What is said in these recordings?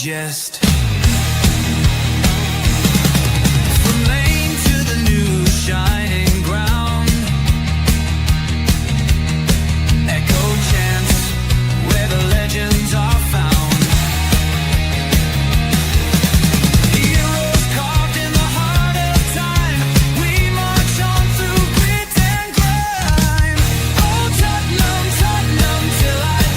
digest. From lane to the new shining ground, echo chants where the legends are found. Heroes carved in the heart of time, we march on through grit and grime. Oh Tottenham, Tottenham till I die.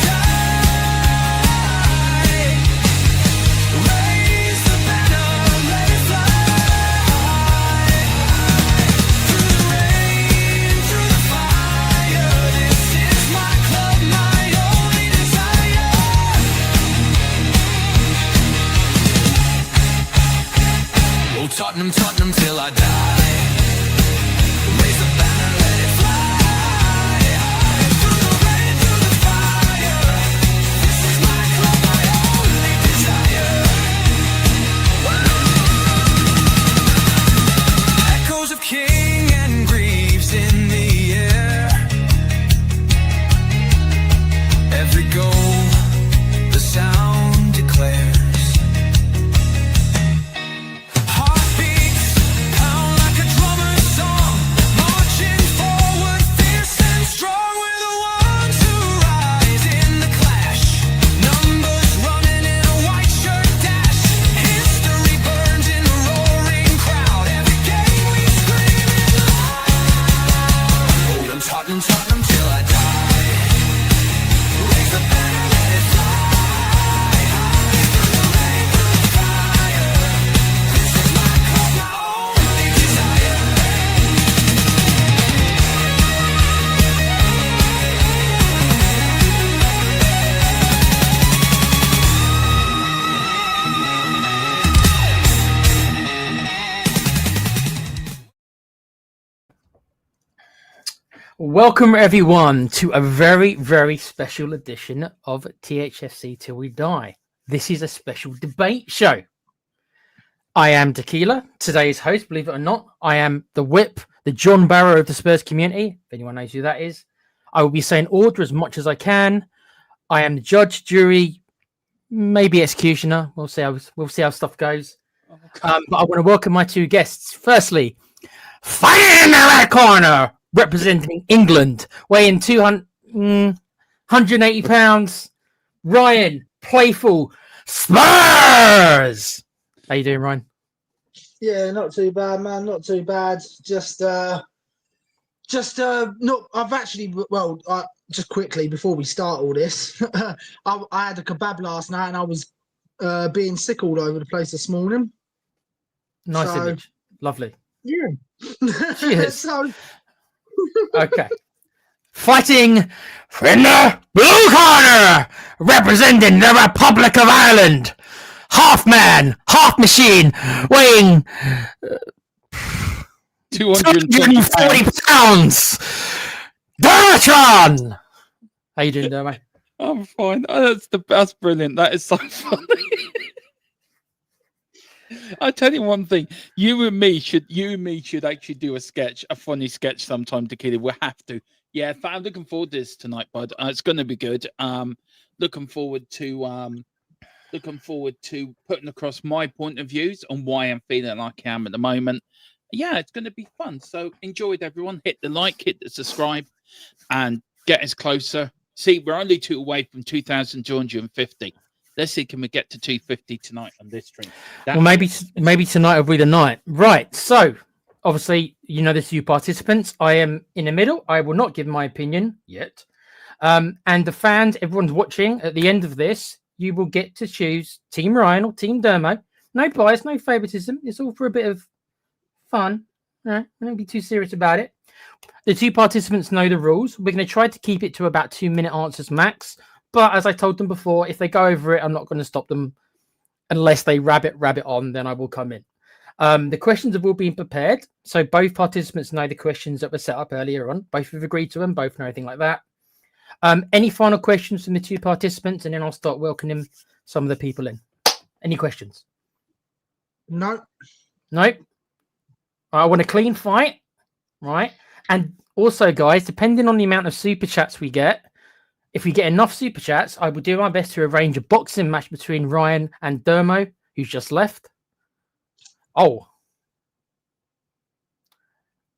Raise the banner, let it fly. Through the rain, through the fire, this is my club, my only desire. Oh Tottenham, Tottenham till I die. Raise the banner, let it fly. Through the rain, through the fire, this is my club, my only desire. Echoes of King and Greaves in the air. Every goal, the sound declares. Heartbeats pound like a drummer's song, marching forward, fierce and strong. We're the ones who rise in the clash. Numbers running in a white shirt dash. History burns in a roaring crowd. Every game we scream it loud. Oh, I'm Tottenham, Tottenham till I die. Raise the banner, let it fly. Through the rain, through the fire, this is my club, my only desire. Welcome everyone to a very, very special edition of THFC Till We Die. This is a special debate show. I am Tequila, today's host, believe it or not. I am the whip, the John Barrow of the Spurs community, if anyone knows who that is. I will be saying order as much as I can. I am the judge, jury, maybe executioner. We'll see how stuff goes. But I want to welcome my two guests. Firstly, fighting in the red corner, representing England, weighing 180 pounds, Ryan, playful Spurs. How you doing, Ryan? Yeah, not too bad, man. Not too bad. Just I've actually, just quickly before we start all this, I had a kebab last night and I was being sick all over the place this morning. Nice image. Lovely. Yeah. Cheers. So, Okay. Fighting in the blue corner, representing the Republic of Ireland, half man, half machine, weighing 240 pounds. Dermotron. How you doing, Dermo? I'm fine. Oh, that's brilliant. That is so funny. I'll tell you one thing. You and me should actually do a funny sketch sometime, Tequila. We'll have to. Yeah, I'm looking forward to this tonight, bud. It's going to be good. Looking forward to putting across my point of views on why I'm feeling like I am at the moment. Yeah, it's going to be fun. So enjoy it, everyone. Hit the like, hit the subscribe, and get us closer. See, we're only 2 away from 2,250. Let's see, can we get to 250 tonight on this stream? Well, maybe tonight will be the night. Right. So, obviously, you know the two participants. I am in the middle. I will not give my opinion yet. And the fans, everyone's watching. At the end of this, you will get to choose Team Ryan or Team Dermo. No bias, no favoritism. It's all for a bit of fun. Right? Don't be too serious about it. The two participants know the rules. We're going to try to keep it to about 2-minute answers max. But as I told them before, if they go over it, I'm not going to stop them unless they rabbit on, then I will come in. The questions have all been prepared. So both participants know the questions that were set up earlier on. Both have agreed to them. Both know everything like that. Any final questions from the two participants? And then I'll start welcoming some of the people in. Any questions? no. Nope. I want a clean fight. Right. And also, guys, depending on the amount of super chats we get, if we get enough super chats, I will do my best to arrange a boxing match between Ryan and Dermo, who's just left. Oh,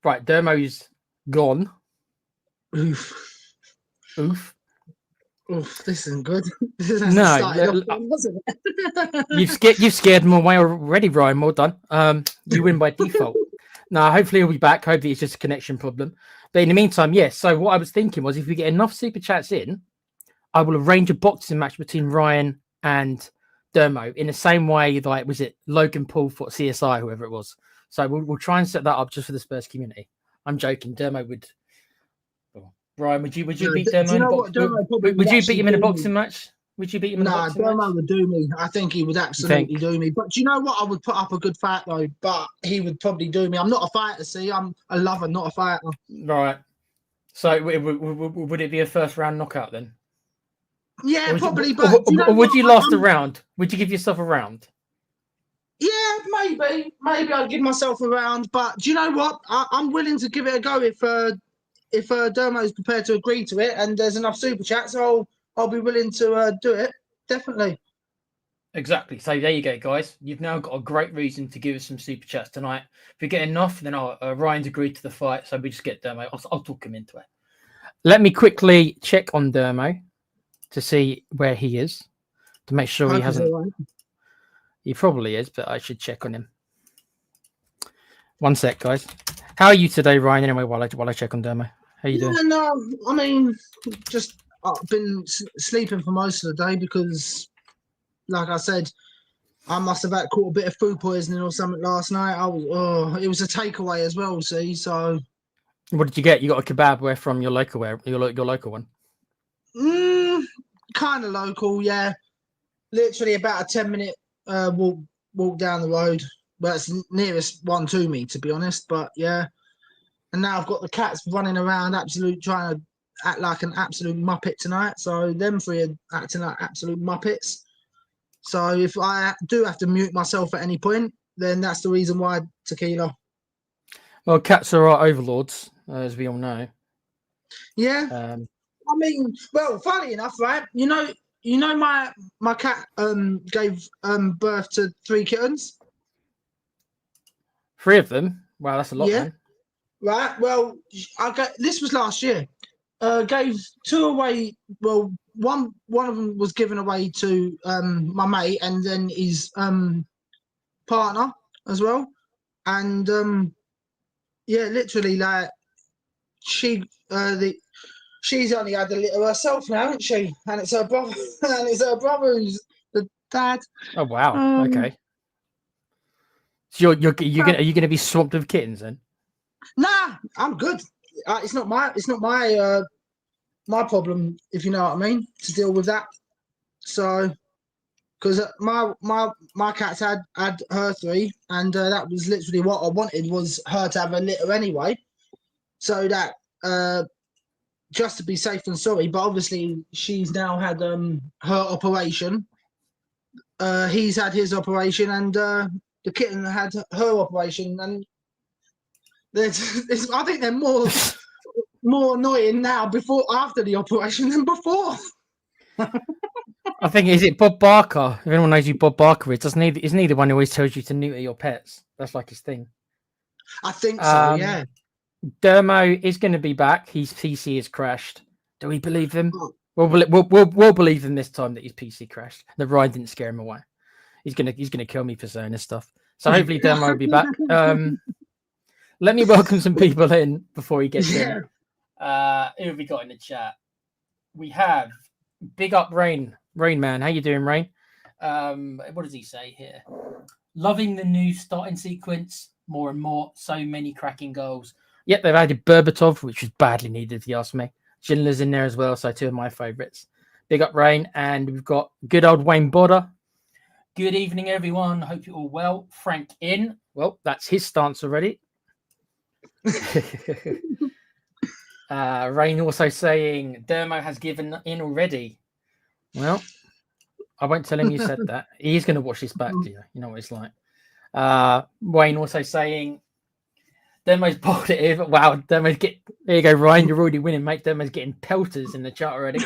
right, Dermo's gone. Oof. Oof. Oof, this isn't good. This hasn't No, started off well, wasn't it? you've scared him away already, Ryan. Well done. You win by default. No, hopefully he'll be back. Hopefully it's just a connection problem. But in the meantime, yes. So what I was thinking was, if we get enough super chats in, I will arrange a boxing match between Ryan and Dermo in the same way, like, was it Logan Paul for CSI, whoever it was. So we'll try and set that up just for the Spurs community. I'm joking. Dermo would. Ryan, would you beat Dermo in a would you beat him in a boxing match? Would you beat him in a boxing match? Dermo would do me. I think he would absolutely do me. But do you know what? I would put up a good fight though. But he would probably do me. I'm not a fighter. See, I'm a lover, not a fighter. Right. So would it be a first round knockout then? Yeah, probably. Or would you last a round? Would you give yourself a round? Yeah, maybe I'd give myself a round. But do you know what? I'm willing to give it a go if Dermo is prepared to agree to it and there's enough super chats. I'll be willing to do it. Definitely. Exactly. So there you go, guys. You've now got a great reason to give us some super chats tonight. If we get enough, then Ryan's agreed to the fight, so we just get Dermo. I'll talk him into it. Let me quickly check on Dermo to see where he is, to make sure he hasn't. Right. He probably is, but I should check on him. One sec, guys. How are you today, Ryan? Anyway, while I check on Dermo, how are you doing? No, I mean, just I've been sleeping for most of the day because, like I said, I must have caught a bit of food poisoning or something last night. It was a takeaway as well. See, so what did you get? You got a kebab where from your local one? Kind of local, yeah. Literally about a 10-minute walk down the road. But it's the nearest one to me, to be honest. But yeah, and now I've got the cats running around, trying to act like an absolute muppet tonight. So them three are acting like absolute muppets. So if I do have to mute myself at any point, then that's the reason why. Tequila. Well, cats are our overlords, as we all know. Yeah. I mean, well, funny enough, right? You know, my cat gave birth to 3 kittens. 3 of them? Wow, that's a lot, man. Right. Well, this was last year. Gave 2 away. Well, one of them was given away to my mate, and then his partner as well. And yeah, literally, like she's only had the litter herself now, hasn't she? And it's her brother. And it's her brother who's the dad. Oh wow. Okay. So are you gonna be swamped with kittens then? Nah, I'm good. It's not my problem, if you know what I mean, to deal with that. So, because my cats had her 3, and that was literally what I wanted, was her to have a litter anyway, so that just to be safe and sorry. But obviously she's now had her operation. He's had his operation, and the kitten had her operation, and I think they're more annoying now after the operation than before. I think, is it Bob Barker? If anyone knows who Bob Barker is, isn't he the one who always tells you to neuter your pets? That's like his thing. I think so, yeah. Dermo is going to be back. His PC has crashed. Do we believe him? We'll believe him this time that his PC crashed. The ride didn't scare him away. He's gonna kill me for saying this stuff. So hopefully Dermo will be back. Let me welcome some people in before he gets in. Who have we got in the chat? We have Big Up Rain Man. How you doing, Rain? What does he say here? Loving the new starting sequence more and more. So many cracking goals. Yep, they've added Berbatov, which was badly needed, if you ask me. Schindler's in there as well, so 2 of my favourites. Big Up Rain, and we've got good old Wayne Bodder. Good evening, everyone. Hope you're all well. Frank in. Well, that's his stance already. Rain also saying Dermo has given in already. Well, I won't tell him you said that. He's going to watch this back to you. You know what it's like. Wayne also saying Dermo's positive. Wow, there you go, Ryan. You're already winning, mate. Dermo's getting pelters in the chat already.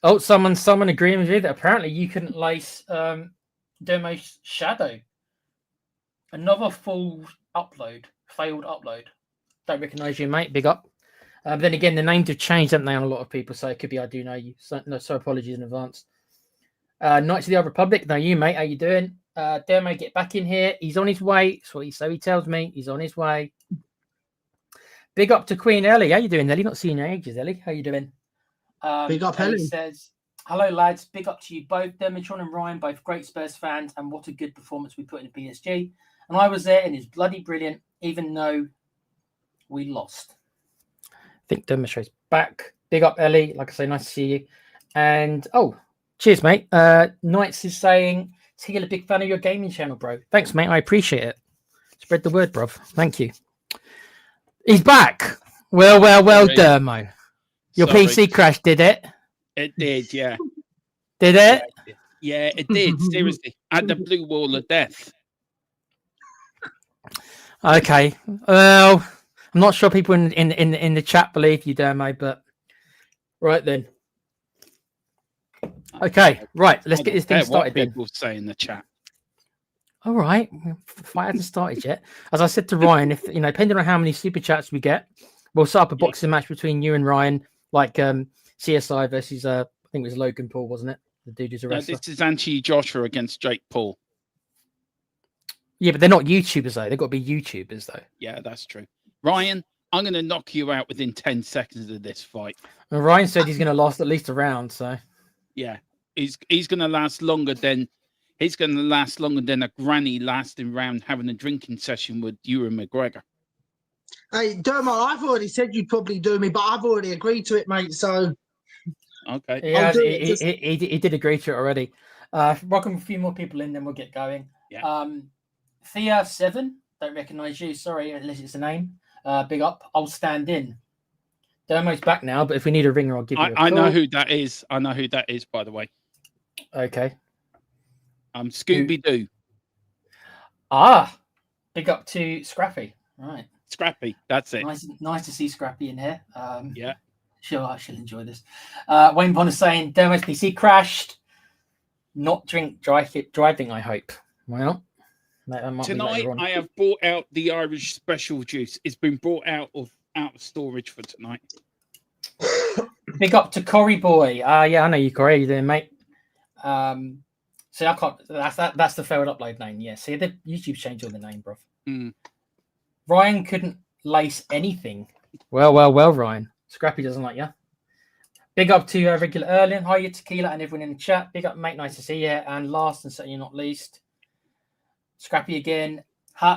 Oh, someone agreeing with you that apparently you couldn't lace Demo's shadow. Another full upload, failed upload. Don't recognise you, mate. Big up. But then again, the names have changed, haven't they, on a lot of people? So it could be I do know you. So apologies in advance. Knights of the Old Republic, know you, mate. How you doing? Demo, get back in here. He's on his way. So he tells me he's on his way. Big up to Queen Ellie. How you doing, Ellie? Not seen you in ages, Ellie. How you doing? Big up, Ellie Ellie. says, hello, lads. Big up to you both. Dermotron and Ryan, both great Spurs fans, and what a good performance we put in the PSG. And I was there, and it's bloody brilliant, even though we lost. I think Dermotron's back. Big up, Ellie. Like I say, nice to see you. And, oh, cheers, mate. Knights is saying, he's a big fan of your gaming channel, bro. Thanks, mate. I appreciate it. Spread the word, bruv. Thank you. He's back. Well, Sorry. Dermo. Your Sorry. PC crashed, did it? It did, yeah. Did it? Yeah, it did. Seriously, at the blue wall of death. Okay. Well, I'm not sure people in the chat believe you, Dermo, but right then. Okay, right. Let's get this thing started what then. people say in the chat. All right. Fight hasn't started yet. As I said to Ryan, if depending on how many super chats we get, we'll set up a boxing match between you and Ryan, like CSI versus I think it was Logan Paul, wasn't it? The dude who's a No, wrestler. this is Anthony Joshua against Jake Paul. Yeah, but they're not YouTubers though. They've got to be YouTubers though. Yeah, that's true. Ryan, I'm going to knock you out within 10 seconds of this fight. And Ryan said he's going to last at least a round. So Yeah, he's going to last longer than a granny lasting round having a drinking session with Ewan McGregor. Hey, Dermo, I've already said you'd probably do me, but I've already agreed to it, mate. So Okay. yeah, do it, he did agree to it already. Welcome a few more people in, then we'll get going. Yeah. Thea7, don't recognise you. Sorry, unless it's a name. Big up. I'll stand in. Dermo's back now, but if we need a ringer, I'll give you a call. I know who that is. I know who that is, by the way. Okay. Scooby Doo. Ah, big up to Scrappy. Right. Scrappy. That's it. Nice to see Scrappy in here. Yeah. Sure, I shall enjoy this. Wayne Bond is saying Dermo's PC crashed. Not driving, I hope. Well, that might Tonight, be later on. I have brought out the Irish special juice. It's been brought out of storage for tonight. Big up to Corey Boy. Yeah, I know you, Corey. How you doing, mate? See, I can't. That's the failed upload name. Yeah. See, the YouTube changed all the name, bro. Ryan couldn't lace anything. Well, Ryan. Scrappy doesn't like you. Big up to regular Erling. Hiya, Tequila, and everyone in the chat. Big up, mate. Nice to see you. And last and certainly not least, Scrappy again.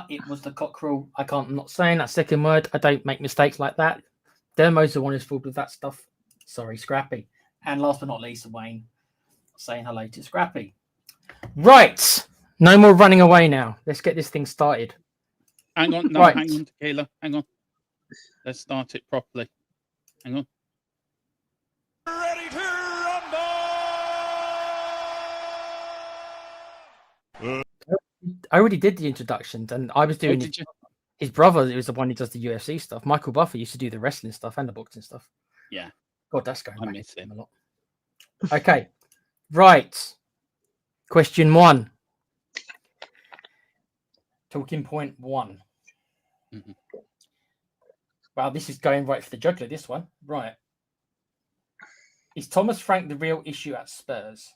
It was the cockerel. I'm not saying that second word. I don't make mistakes like that. Dermo's the one who's fooled with that stuff. Sorry, Scrappy. And last but not least, Wayne saying hello to Scrappy. Right. No more running away now. Let's get this thing started. Hang on. No, Right. hang on, Tequila. Hang on. Let's start it properly. Hang on. Ready to rumble! I already did the introductions, and I was doing did you? his brother. It was the one who does the UFC stuff. Michael Buffer used to do the wrestling stuff and the boxing stuff. Yeah. God, that's going I back miss him a lot. Okay, right. Question 1. Talking point 1. Mhm. Wow, this is going right for the jugular, this one. Right. Is Thomas Frank the real issue at Spurs?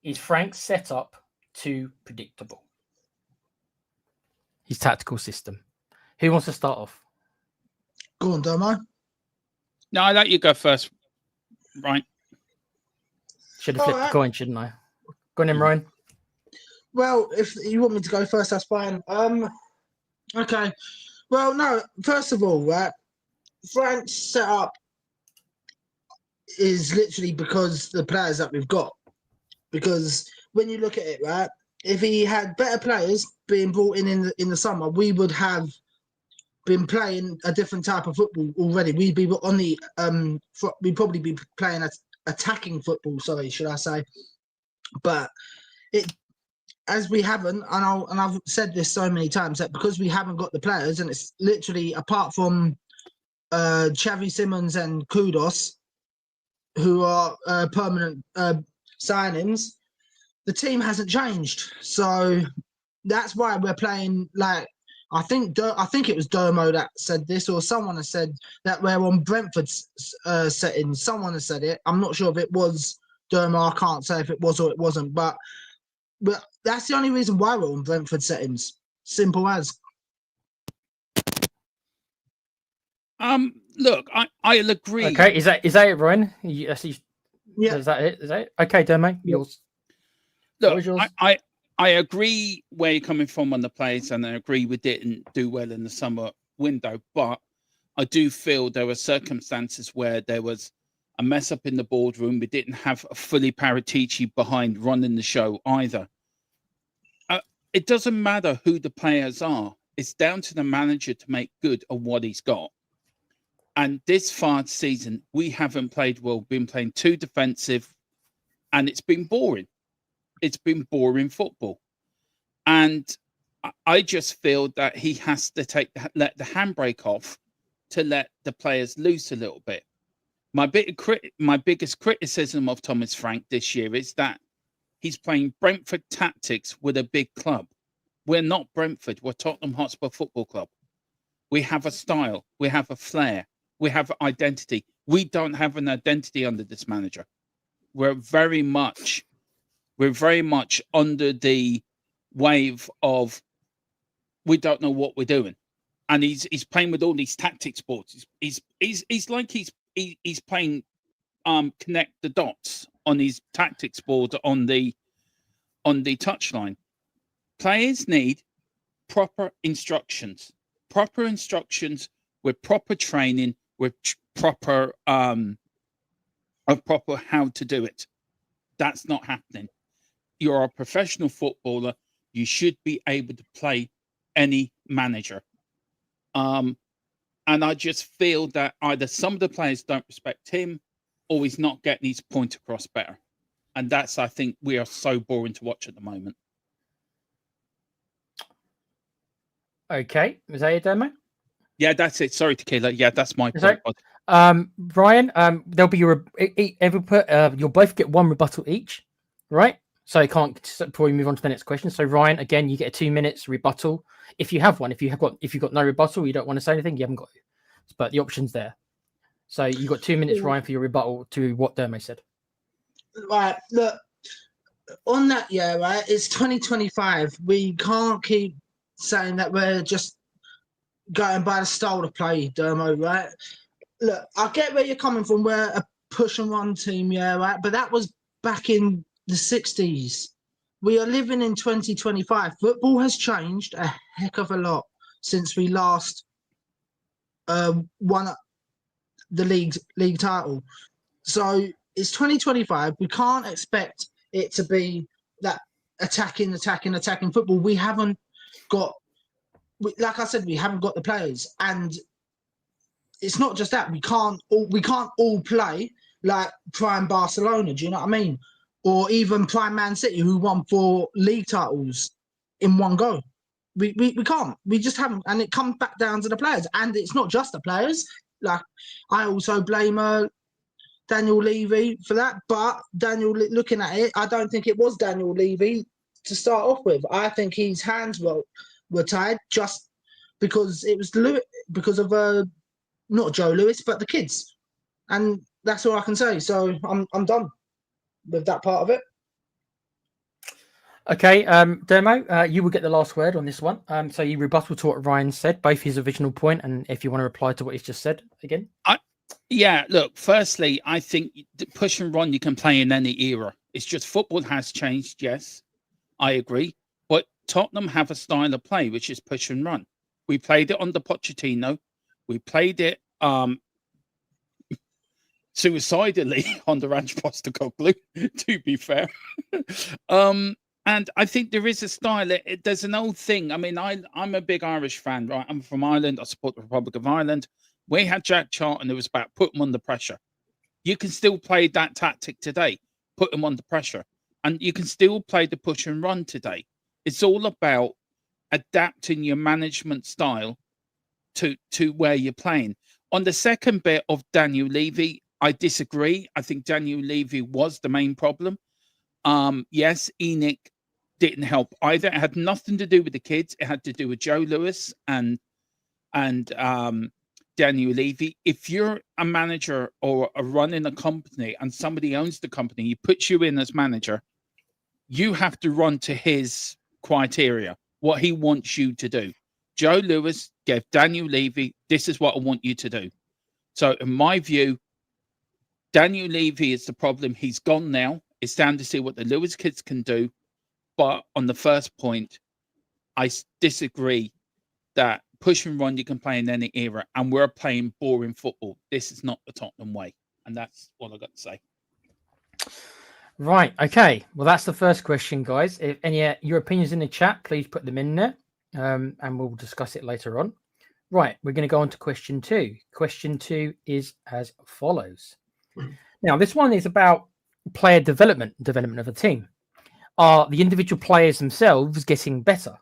Is Frank's setup too predictable? His tactical system. Who wants to start off? go on, Dermo. No, I let you go first. Right. Should have flipped the coin, shouldn't I? Go on then, Ryan. Well, if you want me to go first, that's fine. Okay. Well, no. First of all, right, Frank's setup is literally because the players that we've got. Because when you look at it, right, if he had better players being brought in the summer, we would have been playing a different type of football already. We'd be on the we'd probably be playing attacking football. Sorry, should I say? But as we haven't, and I've said this so many times, that because we haven't got the players, and it's literally apart from Xavi Simons and Kudos, who are permanent signings, the team hasn't changed. So that's why we're playing like I think it was Domo that said this, or someone has said that we're on Brentford's settings. Someone has said it. I'm not sure if it was Domo. I can't say if it was or it wasn't, but that's the only reason why we're on Brentford settings. Simple as. Look, I'll agree. Okay, is that it, Ryan? Yeah. Is that it? Is that it? Okay, Domo, yours. Look, yours? I agree where you're coming from on the players, and I agree we didn't do well in the summer window, but I do feel there were circumstances where there was a mess up in the boardroom. We didn't have a fully Paratici behind running the show either. It doesn't matter who the players are. It's down to the manager to make good on what he's got. And this far season, we haven't played well. Been playing too defensive, and it's been boring. It's been boring football. And I just feel that he has to let the handbrake off to let the players loose a little bit. My biggest criticism of Thomas Frank this year is that he's playing Brentford tactics with a big club. We're not Brentford. We're Tottenham Hotspur Football Club. We have a style. We have a flair. We have identity. We don't have an identity under this manager. We're very much under the wave of we don't know what we're doing, and he's playing with all these tactics boards. He's like he's playing connect the dots on his tactics board on the touchline. Players need proper instructions with proper training, with proper how to do it. That's not happening. You're a professional footballer. You should be able to play any manager. And I just feel that either some of the players don't respect him, or he's not getting his point across better. And that's, I think, we are so boring to watch at the moment. Okay, is that it, Domo? Yeah, that's it. Sorry, Tequila. Yeah, that's my point. Ryan, there'll be you'll both get one rebuttal each, right? So you can't before we move on to the next question. So Ryan, again, you get a 2 minutes rebuttal if you have one. If you've got no rebuttal, you don't want to say anything, you haven't got it. But the option's there. So you got 2 minutes, Ryan, for your rebuttal to what Dermo said. Right, look, on that, right, it's 2025. We can't keep saying that we're just going by the style of play, Dermo, right? Look, I get where you're coming from. We're a push and run team, right? But that was back in the 60s. We are living in 2025. Football has changed a heck of a lot since we last won the league title. So it's 2025. We can't expect it to be that attacking football. We haven't got, like I said, we haven't got the players, and it's not just that we can't all play like prime Barcelona. Do you know what I mean? Or even prime Man City, who won 4 league titles in one go. We can't. We just haven't, and it comes back down to the players. And it's not just the players. Like, I also blame Daniel Levy for that. But Daniel, looking at it, I don't think it was Daniel Levy to start off with. I think his hands were tied just because it was because of not Joe Lewis, but the kids, and that's all I can say. So I'm done with that part of it. Okay, Dermo, you will get the last word on this one. So you rebuttal to what Ryan said, both his original point, and if you want to reply to what he's just said again. Yeah, look, firstly, I think push and run you can play in any era. It's just football has changed, yes, I agree. But Tottenham have a style of play, which is push and run. We played it under Pochettino. We played it suicidally under Ange Postecoglou, to be fair. And I think there is a style. There's an old thing. I mean, I'm a big Irish fan, right? I'm from Ireland. I support the Republic of Ireland. We had Jack Charlton. It was about put them under pressure. You can still play that tactic today, put them under pressure. And you can still play the push and run today. It's all about adapting your management style to where you're playing. On the second bit of Daniel Levy, I disagree. I think Daniel Levy was the main problem. Yes, ENIC didn't help either. It had nothing to do with the kids. It had to do with Joe Lewis and Daniel Levy. If you're a manager or running a company and somebody owns the company, he puts you in as manager, you have to run to his criteria, what he wants you to do. Joe Lewis gave Daniel Levy, this is what I want you to do. So in my view, Daniel Levy is the problem. He's gone now. It's down to see what the Lewis kids can do. But on the first point, I disagree that push and run you can play in any era, and we're playing boring football. This is not the Tottenham way, and that's what I got to say. Right. Okay. Well, that's the first question, guys. If any your opinions in the chat, please put them in there, and we'll discuss it later on. Right. We're going to go on to question 2. Question 2 is as follows. Now, this one is about player development of a team. Are the individual players themselves getting better?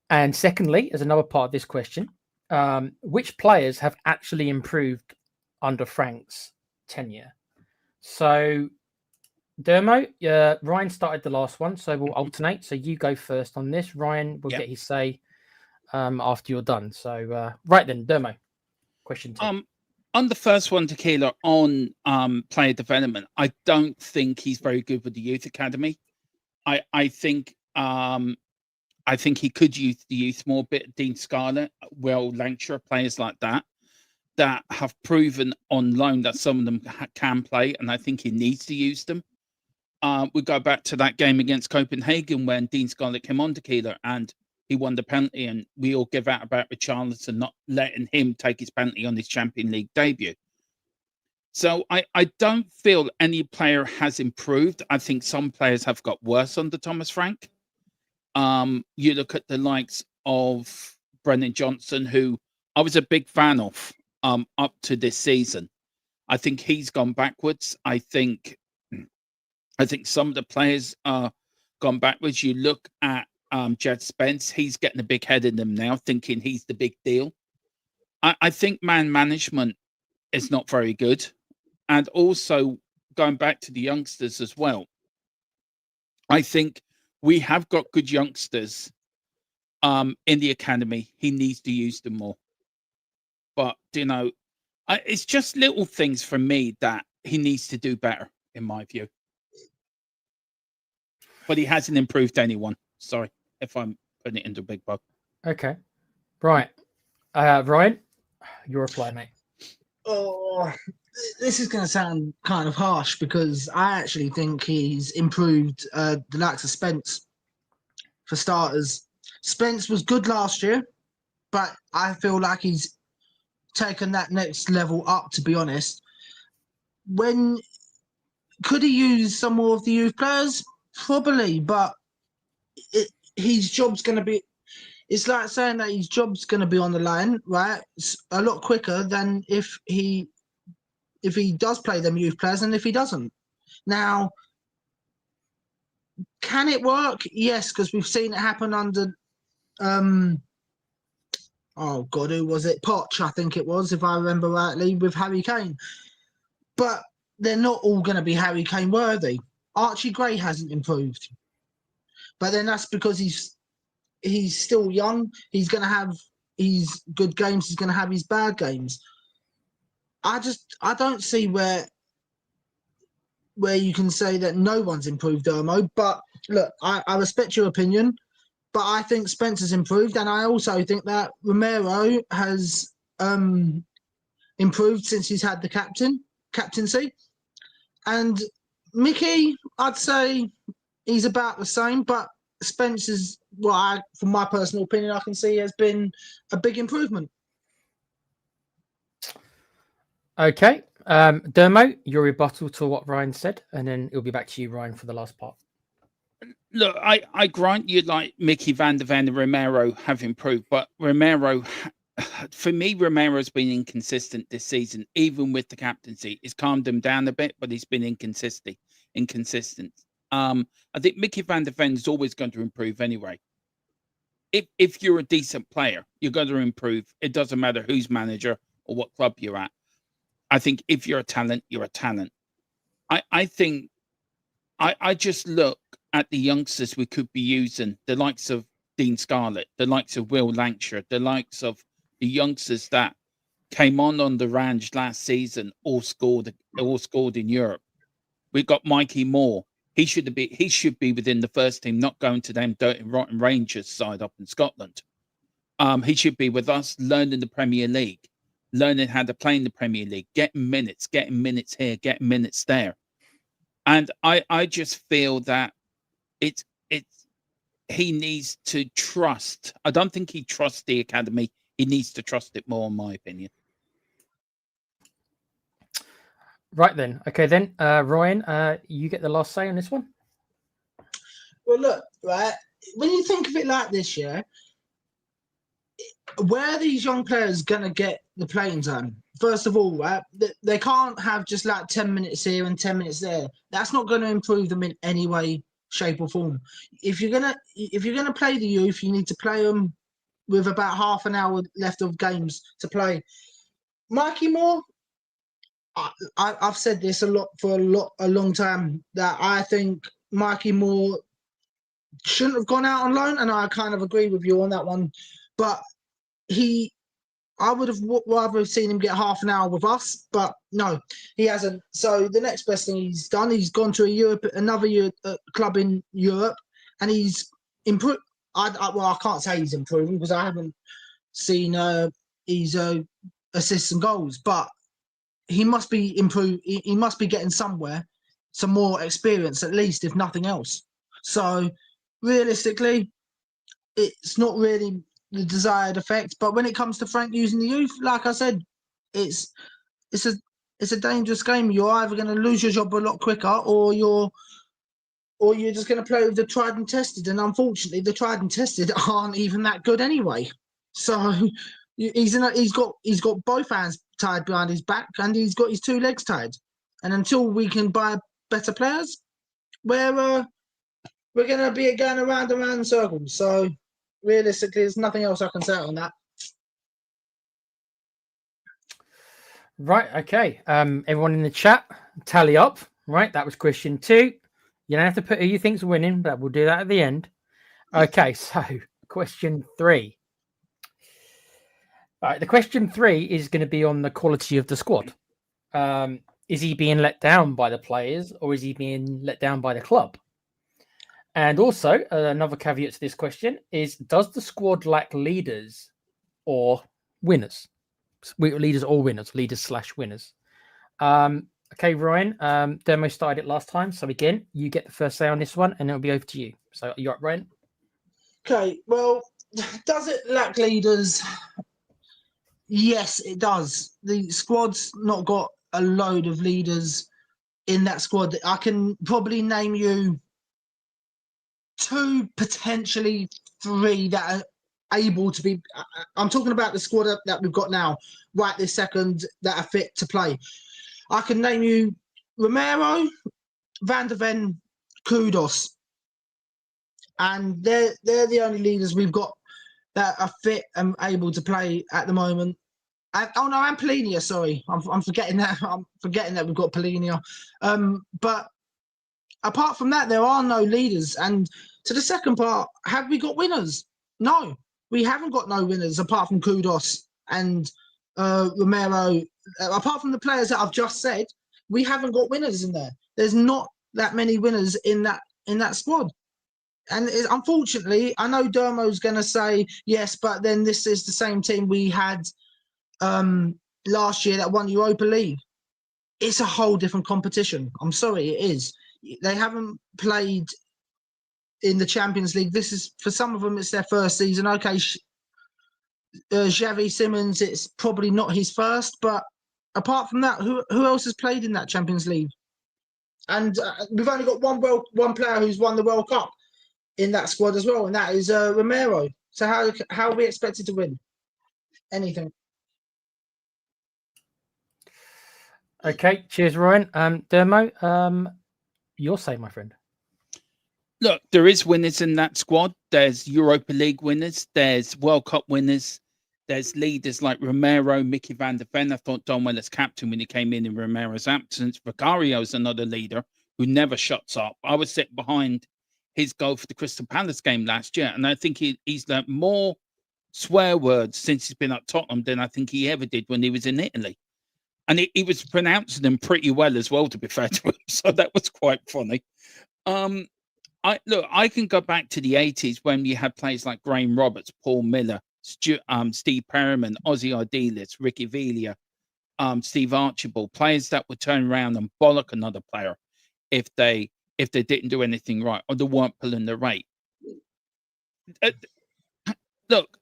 And secondly, as another part of this question, which players have actually improved under Frank's tenure? So, Dermo, Ryan started the last one, so we'll alternate. So you go first on this. Ryan will get his say after you're done. So, right then, Dermo, question 2. On the first one, Tequila, on player development, I don't think he's very good with the youth academy. I think he could use the youth more. Bit Dean Scarlett, Will Lancashire, players like that have proven on loan that some of them can play, and I think he needs to use them. We go back to that game against Copenhagen when Dean Scarlett came on, Tequila, and he won the penalty, and we all give out about Richarlison not letting him take his penalty on his Champions League debut. So I don't feel any player has improved. I think some players have got worse under Thomas Frank. You look at the likes of Brennan Johnson, who I was a big fan of up to this season. I think he's gone backwards. I think some of the players are gone backwards. You look at Jed Spence, he's getting a big head in them now, thinking he's the big deal. I think man management is not very good. And also going back to the youngsters as well, I think we have got good youngsters in the academy. He needs to use them more. But, it's just little things for me that he needs to do better, in my view. But he hasn't improved anyone. Sorry if I'm putting it into a big bug. Okay. Right. Ryan, your reply, mate. Oh, this is going to sound kind of harsh because I actually think he's improved the likes of Spence. For starters, Spence was good last year, but I feel like he's taken that next level up, to be honest. Could he use some more of the youth players? Probably, but his job's going to be... It's like saying that his job's going to be on the line, right? It's a lot quicker than if he does play them youth players and if he doesn't. Now, can it work? Yes, because we've seen it happen under... oh, God, who was it? Poch, I think it was, if I remember rightly, with Harry Kane. But they're not all going to be Harry Kane worthy. Archie Gray hasn't improved. But then that's because he's still young. He's going to have his good games. He's going to have his bad games. I don't see where you can say that no one's improved, Dermo. But look, I respect your opinion, but I think Spencer's improved, and I also think that Romero has improved since he's had the captaincy. And Mickey, I'd say he's about the same, but Spencer's, from my personal opinion, I can see has been a big improvement. Okay. Dermo, your rebuttal to what Ryan said, and then it'll be back to you, Ryan, for the last part. Look, I grant you, like Mickey van der Ven and Romero have improved, but Romero, for me, Romero's been inconsistent this season, even with the captaincy. It's calmed him down a bit, but he's been inconsistent. I think Mickey van der Ven is always going to improve anyway. If you're a decent player, you're going to improve. It doesn't matter who's manager or what club you're at. I think if you're a talent, you're a talent. I think I just look at the youngsters we could be using, the likes of Dean Scarlett, the likes of Will Lancashire, the likes of the youngsters that came on the range last season, all scored in Europe. We've got Mikey Moore. He should be within the first team, not going to them dirty rotten Rangers side up in Scotland. He should be with us, learning the Premier League, learning how to play in the Premier League, getting minutes here, getting minutes there. And I just feel that he needs to trust. I don't think he trusts the academy. He needs to trust it more, in my opinion. Right then. Okay then, Ryan, you get the last say on this one. Well, look, right. When you think of it like this, yeah, where are these young players gonna get the playing time? First of all, right, they can't have just like 10 minutes here and 10 minutes there. That's not going to improve them in any way, shape, or form. If you're gonna play the youth, you need to play them with about half an hour left of games to play. Mikey Moore, I've said this a long time, that I think Mikey Moore shouldn't have gone out on loan, and I kind of agree with you on that one. But I would have rather seen him get half an hour with us, but no, he hasn't. So the next best thing he's done, he's gone to another club in Europe, and he's improved. I can't say he's improving because I haven't seen his assists and goals, but he must be improved. He must be getting somewhere, some more experience at least, if nothing else. So realistically, it's not really the desired effect. But when it comes to Frank using the youth, like I said, it's a dangerous game. You're either going to lose your job a lot quicker, or you're just going to play with the tried and tested. And unfortunately, the tried and tested aren't even that good anyway. So he's got both hands tied behind his back, and he's got his two legs tied. And until we can buy better players, we're going to be going around and around in circles. So realistically, there's nothing else I can say on that. Right. Okay. Everyone in the chat, tally up. Right. That was question 2. You don't have to put who you think's winning, but we'll do that at the end. Okay. So question 3. All right. The question 3 is going to be on the quality of the squad. Is he being let down by the players, or is he being let down by the club? And also, another caveat to this question is, does the squad lack leaders or winners? Leaders or winners, leaders/winners. Okay, Ryan, Demo started it last time. So again, you get the first say on this one, and it'll be over to you. So you're up, Ryan? Okay, well, does it lack leaders? Yes, it does. The squad's not got a load of leaders in that squad. I can probably name you 2, potentially 3 that are able to be. I'm talking about the squad that we've got now, right this second, that are fit to play. I can name you Romero, Van der Ven, Kudos, and they're the only leaders we've got that are fit and able to play at the moment. And Polinia. Sorry, I'm forgetting that. I'm forgetting that we've got Polinia. But apart from that, there are no leaders. And to the second part, have we got winners? No, we haven't got no winners apart from Kudos and Romero. Apart from the players that I've just said, we haven't got winners in there. There's not that many winners in that squad. And unfortunately, I know Dermo's going to say yes, but then this is the same team we had last year that won Europa League. It's a whole different competition. I'm sorry, it is. They haven't played in the Champions League. This is, for some of them, it's their first season. Okay, Xavi Simons, it's probably not his first, but apart from that, who else has played in that Champions League? And we've only got one player who's won the World Cup in that squad as well, and that is Romero. So how are we expected to win anything? Okay, cheers, Ryan. Dermo, your say, my friend. Look, there is winners in that squad. There's Europa League winners. There's World Cup winners. There's leaders like Romero, Mickey van der Ven. I thought done well as captain when he came in Romero's absence. Vicario's another leader who never shuts up. I was sitting behind his goal for the Crystal Palace game last year, and I think he's learnt more swear words since he's been at Tottenham than I think he ever did when he was in Italy. And he was pronouncing them pretty well as well, to be fair to him. So that was quite funny. I can go back to the 80s when you had players like Graham Roberts, Paul Miller, Steve Perriman, Ozzy Ardiles, Ricky Villa, Steve Archibald, players that would turn around and bollock another player if they didn't do anything right or they weren't pulling the weight. Look,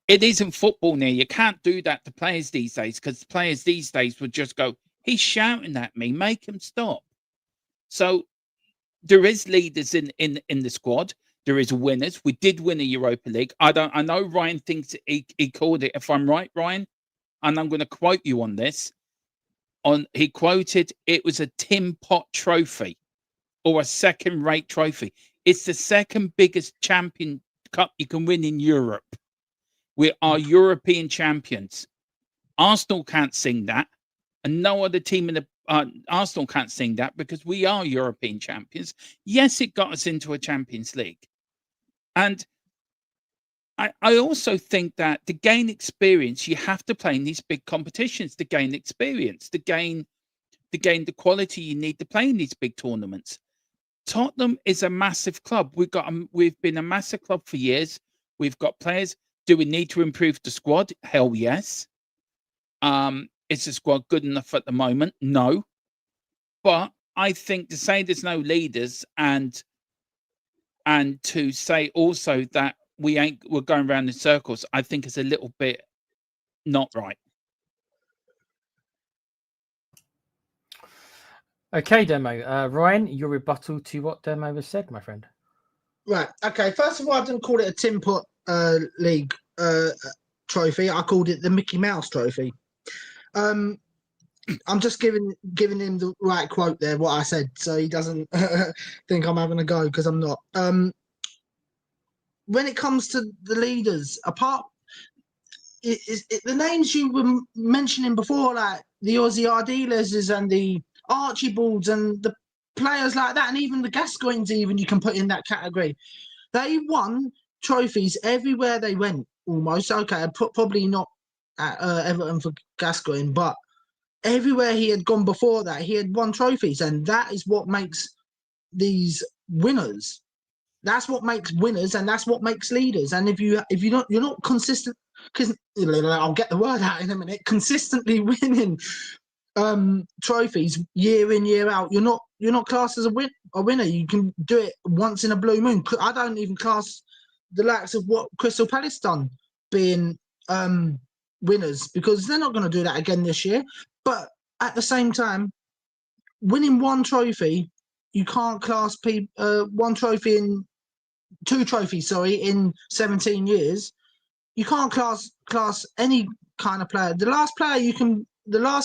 it isn't football now. You can't do that to players these days because players these days would just go, he's shouting at me, make him stop. So there is leaders in the squad. There is winners. We did win a Europa League. I know Ryan thinks he called it, if I'm right, Ryan, and I'm going to quote you on this. He quoted it was a tin pot trophy or a second-rate trophy. It's the second biggest champion cup you can win in Europe. We are European champions. Arsenal can't sing that, and no other team in the Arsenal can't sing that because we are European champions. Yes, it got us into a Champions League. And I also think that to gain experience, you have to play in these big competitions to gain experience, to gain the quality you need to play in these big tournaments. Tottenham is a massive club. We've been a massive club for years. We've got players. Do we need to improve the squad? Hell yes. Is the squad good enough at the moment? No. But I think to say there's no leaders and to say also that we're going around in circles, I think is a little bit not right. Okay, Demo. Ryan, your rebuttal to what Demo has said, my friend. Right. Okay. First of all, I didn't call it a tin pot league trophy. I called it the Mickey Mouse trophy. I'm just giving him the right quote there, what I said, so he doesn't think I'm having a go because I'm not. When it comes to the leaders, the names you were mentioning before, like the Ozzy Ardiles and the Archibalds and the players like that, and even the Gascoignes, even you can put in that category. They won trophies everywhere they went, almost. Okay, probably not at Everton for Gascoigne, but everywhere he had gone before that, he had won trophies, and that is what makes these winners. That's what makes winners, and that's what makes leaders. And if you're not consistent, because I'll get the word out in a minute, consistently winning trophies year in year out, you're not classed as a winner. You can do it once in a blue moon. I don't even class the likes of what Crystal Palace done being winners, because they're not going to do that again this year. But at the same time, winning one trophy, you can't class one trophy in 2 trophies, in 17 years. You can't class any kind of player. The last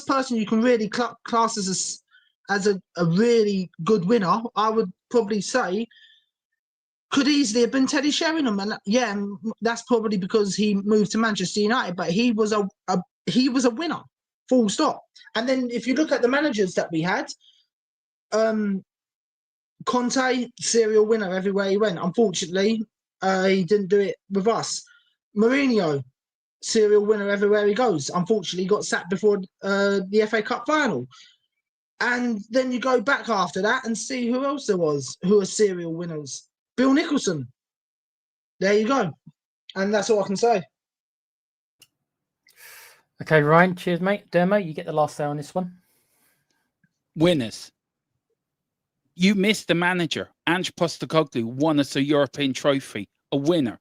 person you can really class as a really good winner, I would probably say, could easily have been Teddy Sheringham, and yeah, that's probably because he moved to Manchester United. But he was a winner, full stop. And then if you look at the managers that we had, Conte, serial winner everywhere he went. Unfortunately, he didn't do it with us. Mourinho, serial winner everywhere he goes. Unfortunately, he got sacked before the FA Cup final. And then you go back after that and see who else there was who are serial winners. Bill Nicholson. There you go. And that's all I can say. Okay, Ryan, cheers, mate. Demo, you get the last say on this one. Winners. You missed the manager. Ange Postecoglou won us a European trophy, a winner.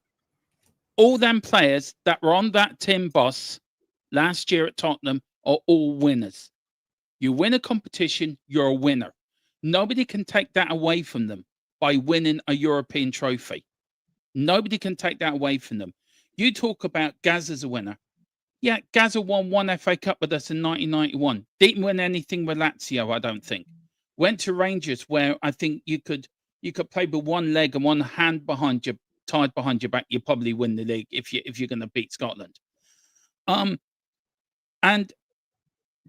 All them players that were on that tin bus last year at Tottenham are all winners. You win a competition, you're a winner. Nobody can take that away from them by winning a European trophy. Nobody can take that away from them. You talk about Gaz as a winner. Yeah, Gazza won 1 FA Cup with us in 1991. Didn't win anything with Lazio, I don't think. Went to Rangers, where I think you could play with one leg and one hand behind you, tied behind your back. You probably win the league if you're going to beat Scotland. And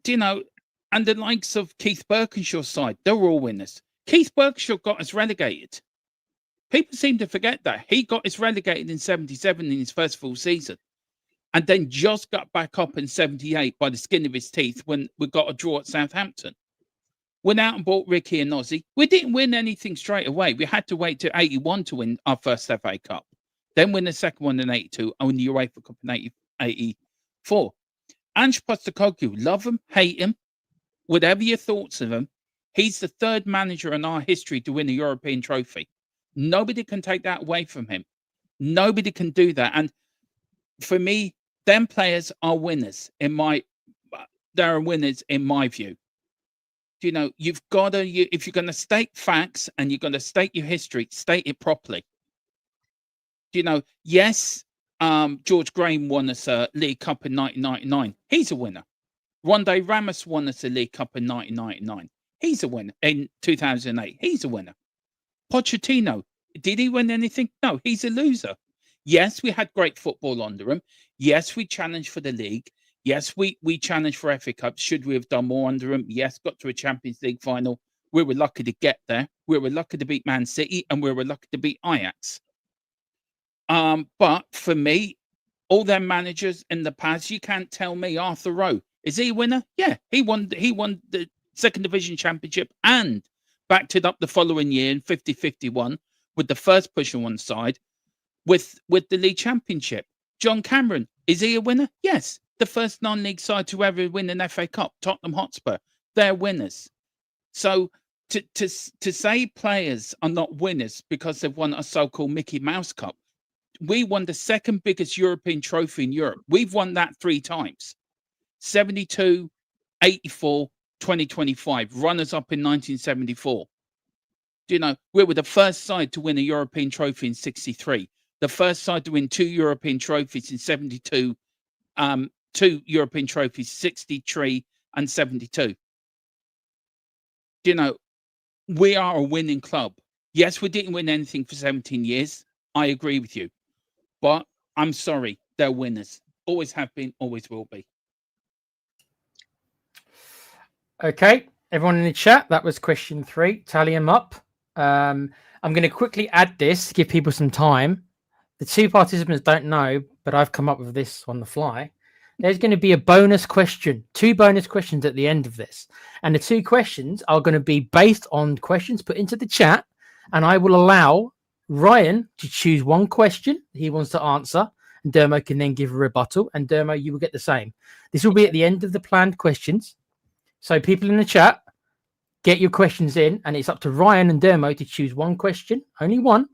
do you know, and the likes of Keith Birkinshaw's side, they were all winners. Keith Birkinshaw got us relegated. People seem to forget that. He got us relegated in 77 in his first full season. And then just got back up in 78 by the skin of his teeth when we got a draw at Southampton. Went out and bought Ricky and Ozzy. We didn't win anything straight away. We had to wait till 81 to win our first FA Cup. Then win the second one in 82 and the UEFA Cup in 84. Ange Postecoglou, love him, hate him, whatever your thoughts of him, he's the third manager in our history to win a European trophy. Nobody can take that away from him. Nobody can do that. And for me, them players are winners they're winners in my view. You know, you've got to, if you're going to state facts and you're going to state your history, state it properly. You know, yes, George Graham won us a League Cup in 1999. He's a winner. Ronde Ramos won us a League Cup in 1999. He's a winner. In 2008, he's a winner. Pochettino, did he win anything? No, he's a loser. Yes, we had great football under him. Yes, we challenged for the league. Yes, we challenged for FA Cup. Should we have done more under him? Yes, got to a Champions League final. We were lucky to get there. We were lucky to beat Man City, and we were lucky to beat Ajax. But for me, all their managers in the past, you can't tell me Arthur Rowe. Is he a winner? Yeah, he won the second division championship and backed it up the following year in 50-51 with the first push on one side with the league championship. John Cameron, is he a winner? Yes. The first non-league side to ever win an FA Cup, Tottenham Hotspur, they're winners. So to say players are not winners because they've won a so-called Mickey Mouse Cup, we won the second biggest European trophy in Europe. We've won that 3 times. 72, 84, 2025, runners up in 1974. You know, we were the first side to win a European trophy in 63, the first side to win 2 European trophies in 72, 2 European trophies, 63 and 72. You know, we are a winning club. Yes, we didn't win anything for 17 years. I agree with you. But I'm sorry, they're winners. Always have been, always will be. Okay, everyone in the chat, that was question 3. Tally them up. I'm going to quickly add this to give people some time. The 2 participants don't know, but I've come up with this on the fly. There's going to be a bonus question, 2 bonus questions at the end of this. And the 2 questions are going to be based on questions put into the chat. And I will allow Ryan to choose 1 question he wants to answer. And Dermo can then give a rebuttal. And Dermo, you will get the same. This will be at the end of the planned questions. So people in the chat, get your questions in. And it's up to Ryan and Dermo to choose 1 question, only 1,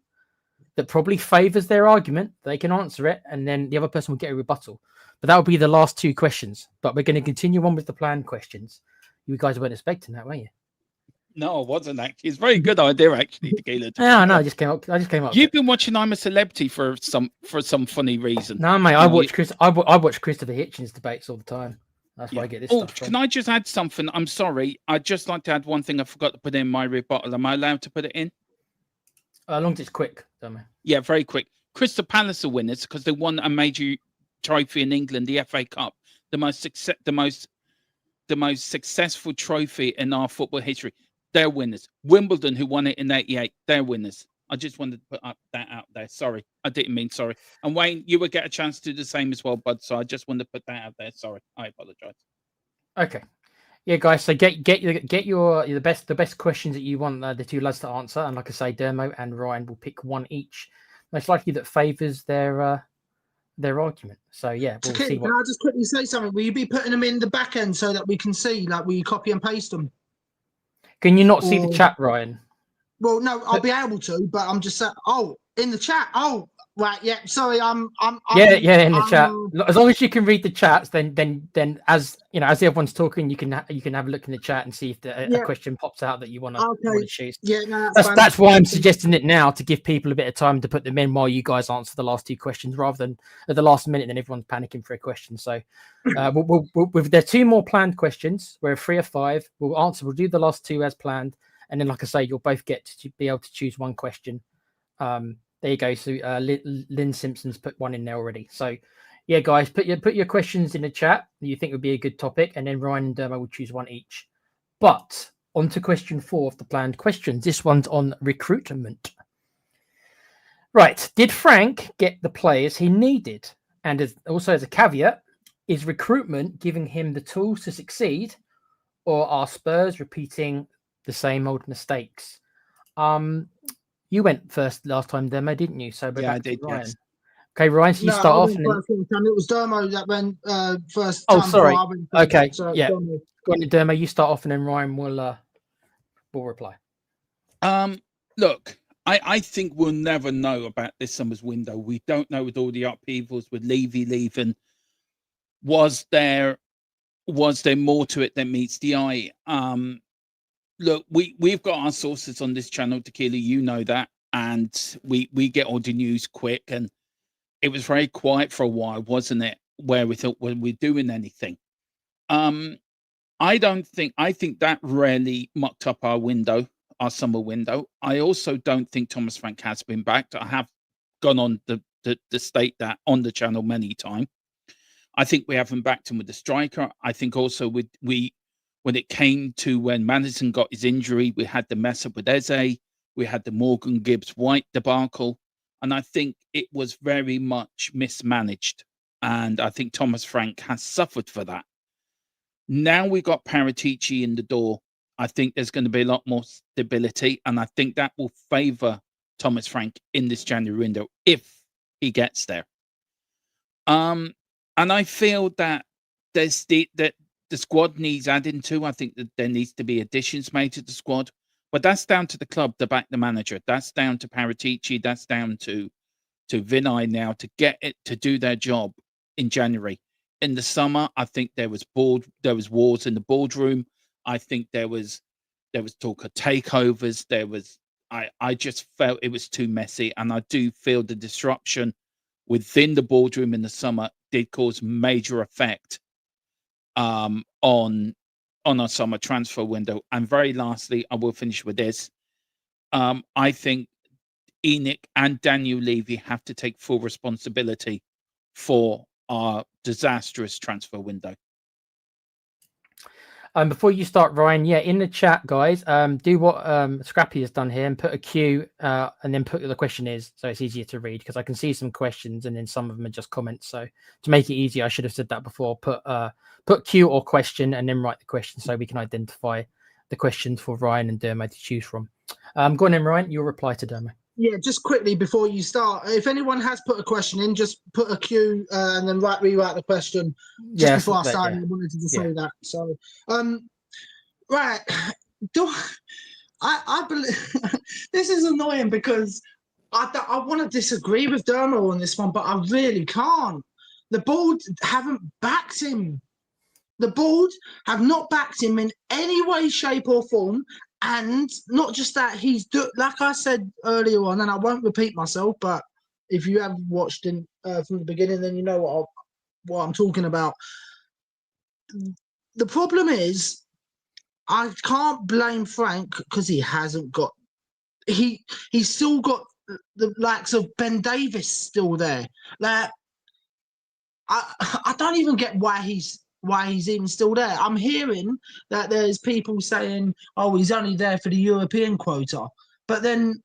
that probably favors their argument. They can answer it. And then the other person will get a rebuttal. But that will be the last 2 questions. But we're going to continue on with the planned questions. You guys weren't expecting that, were you? No, I wasn't actually. It's a very good idea, actually, Tequila. Yeah, no, I just came up. You've been watching I'm a Celebrity for some funny reason. No, mate, I watch Christopher Hitchens debates all the time. That's why I get this stuff from. Can I just add something? I'm sorry. I'd just like to add one thing I forgot to put in my rebuttal. Am I allowed to put it in? As long as it's quick, don't we? Yeah, very quick. Crystal Palace are winners because they won a major trophy in England, the FA Cup, the most successful trophy in our football history. They're winners. Wimbledon, who won it in '88, they're winners. I just wanted to put that out there. Sorry, I didn't mean sorry. And Wayne, you will get a chance to do the same as well, bud. So I just wanted to put that out there. Sorry, I apologize. Okay, yeah, guys. So get your the best questions that you want the 2 lads to answer, and like I say, Dermo and Ryan will pick 1 each, most likely that favors their argument. So yeah, we'll see. Can I just quickly say something? Will you be putting them in the back end so that we can see? Like, will you copy and paste them? Can you not see the chat, Ryan? Well, no, I'll be able to, but I'm just saying. Oh, in the chat. Oh, right. Yeah. Sorry. I'm in the chat. As long as you can read the chats, then as you know, as the other one's talking, you can have a look in the chat and see if a question pops out that you want to choose. Yeah, no, that's why I'm suggesting it now, to give people a bit of time to put them in while you guys answer the last 2 questions, rather than at the last minute then everyone's panicking for a question. So with there are 2 more planned questions. We're 3 of 5. We'll do the last 2 as planned, and then like I say, you'll both get to be able to choose 1 question. There you go. So Lynn Simpson's put 1 in there already. So Yeah, guys, put your questions in the chat that you think would be a good topic, and then Ryan and Dermo will choose one each. But on to question 4 of the planned questions. This one's on recruitment. Right. Did Frank get the players he needed? And also as a caveat, is recruitment giving him the tools to succeed, or are Spurs repeating the same old mistakes? You went first last time, Demo, didn't you? So we're Yeah, I back to did, Ryan. yes. Okay, Ryan, so you No, start I off. went And then... first this time. It was Dermo that went first Oh, time sorry. before I went first. Okay, So yeah. Dermo. Go on, Dermo, you start off, and then Ryan will reply. Look, I think we'll never know about this summer's window. We don't know with all the upheavals with Levy leaving. Was there more to it than meets the eye? Look, we've got our sources on this channel, Tequila, you know that, and we get all the news quick, and it was very quiet for a while, wasn't it? Where we thought, were we doing anything? I think that really mucked up our summer window. I also don't think Thomas Frank has been backed. I have gone on the state that on the channel many times. I think we haven't backed him with the striker. I think also when it came to when Madison got his injury, we had the mess up with Eze, we had the Morgan Gibbs White debacle, and I think it was very much mismanaged. And I think Thomas Frank has suffered for that. Now we got Paratici in the door. I think there's going to be a lot more stability, and I think that will favour Thomas Frank in this January window if he gets there. And I feel that the squad needs adding to. I think that there needs to be additions made to the squad, but that's down to the club to back the manager. That's down to Paratici. That's down to Vinay now to get it to do their job in January. In the summer, I think there was wars in the boardroom. I think there was talk of takeovers. I just felt it was too messy, and I do feel the disruption within the boardroom in the summer did cause major effect on our summer transfer window. And very lastly, I will finish with this. I think ENIC and Daniel Levy have to take full responsibility for our disastrous transfer window. Before you start, Ryan, yeah, in the chat, guys, do what Scrappy has done here and put a Q and then put the question is, so it's easier to read, because I can see some questions and then some of them are just comments. So to make it easier, I should have said that before. Put Q or question and then write the question so we can identify the questions for Ryan and Dermo to choose from. Go on then, Ryan, you'll reply to Dermo. Yeah, just quickly before you start, if anyone has put a question in, just put a Q and then rewrite the question just before I started. Yeah. I wanted to say that. So, right, I believe this is annoying because I want to disagree with Dermo on this one, but I really can't. The board haven't backed him. The board have not backed him in any way, shape, or form. And not just that, like I said earlier on, and I won't repeat myself, but if you have watched from the beginning, then you know what I'm talking about. The problem is, I can't blame Frank because he hasn't got. He's still got the likes of Ben Davis still there. Like, I don't even get why he's even still there. I'm hearing that there's people saying, oh, he's only there for the European quota. But then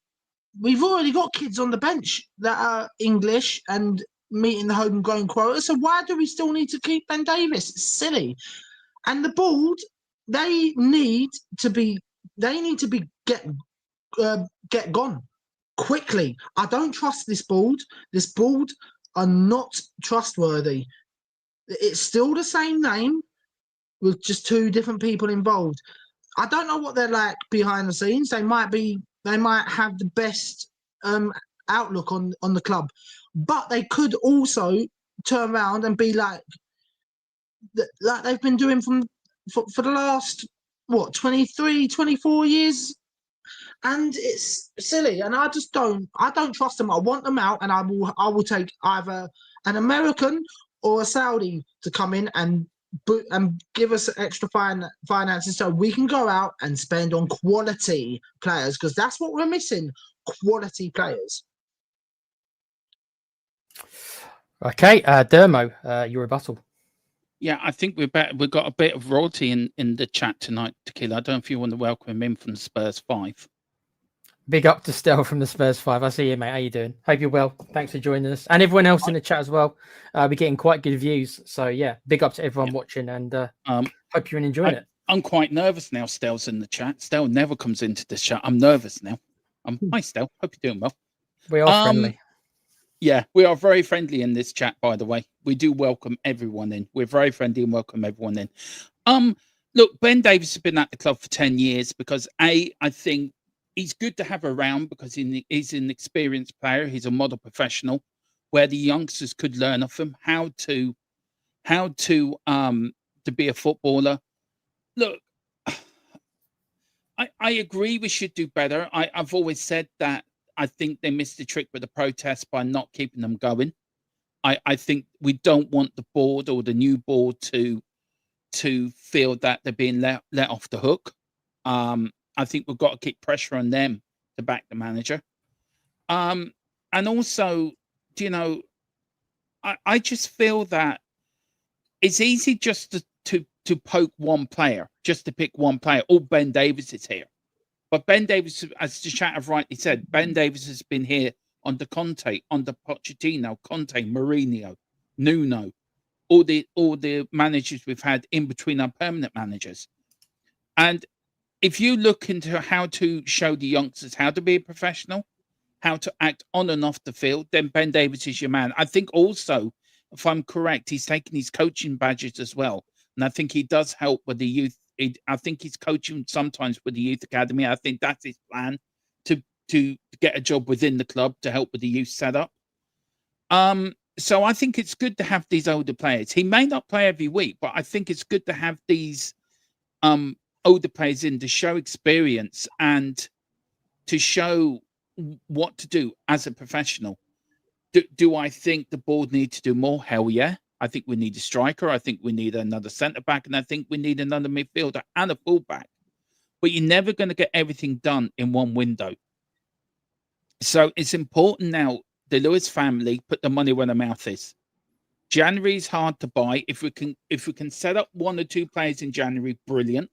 we've already got kids on the bench that are English and meeting the homegrown quota. So why do we still need to keep Ben Davis? It's silly. And the board, they need to get gone quickly. I don't trust this board. This board are not trustworthy. It's still the same name with just two different people involved. I don't know what they're like behind the scenes. They might have the best outlook on the club, but they could also turn around and be like they've been doing for the last 23, 24 years. And it's silly, and I don't trust them. I want them out, and I will take either an American or a Saudi to come in and give us extra finances so we can go out and spend on quality players, because that's what we're missing, quality players. Okay, Dermo, your rebuttal. Yeah, I think we've got a bit of royalty in the chat tonight, Tequila. I don't know if you want to welcome him in from the Spurs 5. Big up to Stel from the Spurs 5. I see you, mate. How you doing? Hope you're well. Thanks for joining us. And everyone else in the chat as well. We're getting quite good views. So, yeah, big up to everyone watching and hope you're enjoying it. I'm quite nervous now. Stel's in the chat. Stel never comes into this chat. I'm nervous now. Hi, Stel. Hope you're doing well. We are friendly. Yeah, we are very friendly in this chat, by the way. We do welcome everyone in. We're very friendly and welcome everyone in. Look, Ben Davies has been at the club for 10 years because I think he's good to have around because he's an experienced player. He's a model professional where the youngsters could learn off him how to be a footballer. Look, I agree we should do better. I've always said that I think they missed the trick with the protests by not keeping them going. I think we don't want the board or the new board to feel that they're being let off the hook. I think we've got to keep pressure on them to back the manager. And also, you know, I just feel that it's easy just to poke one player, just to pick one player. Oh, Ben Davies is here. But Ben Davies, as the chat have rightly said, Ben Davies has been here under Conte, under Pochettino, Conte, Mourinho, Nuno, all the managers we've had in between our permanent managers. And if you look into how to show the youngsters how to be a professional, how to act on and off the field, then Ben Davies is your man. I think also, if I'm correct, he's taken his coaching badges as well. And I think he does help with the youth. I think he's coaching sometimes with the youth academy. I think that's his plan to get a job within the club to help with the youth setup. So I think it's good to have these older players. He may not play every week, but I think it's good to have these older players in to show experience and to show what to do as a professional. Do I think the board need to do more? Hell yeah. I think we need a striker. I think we need another centre-back, and I think we need another midfielder and a full-back. But you're never going to get everything done in one window. So it's important now, the Lewis family put the money where the mouth is. January is hard to buy. If we can set up one or two players in January, brilliant.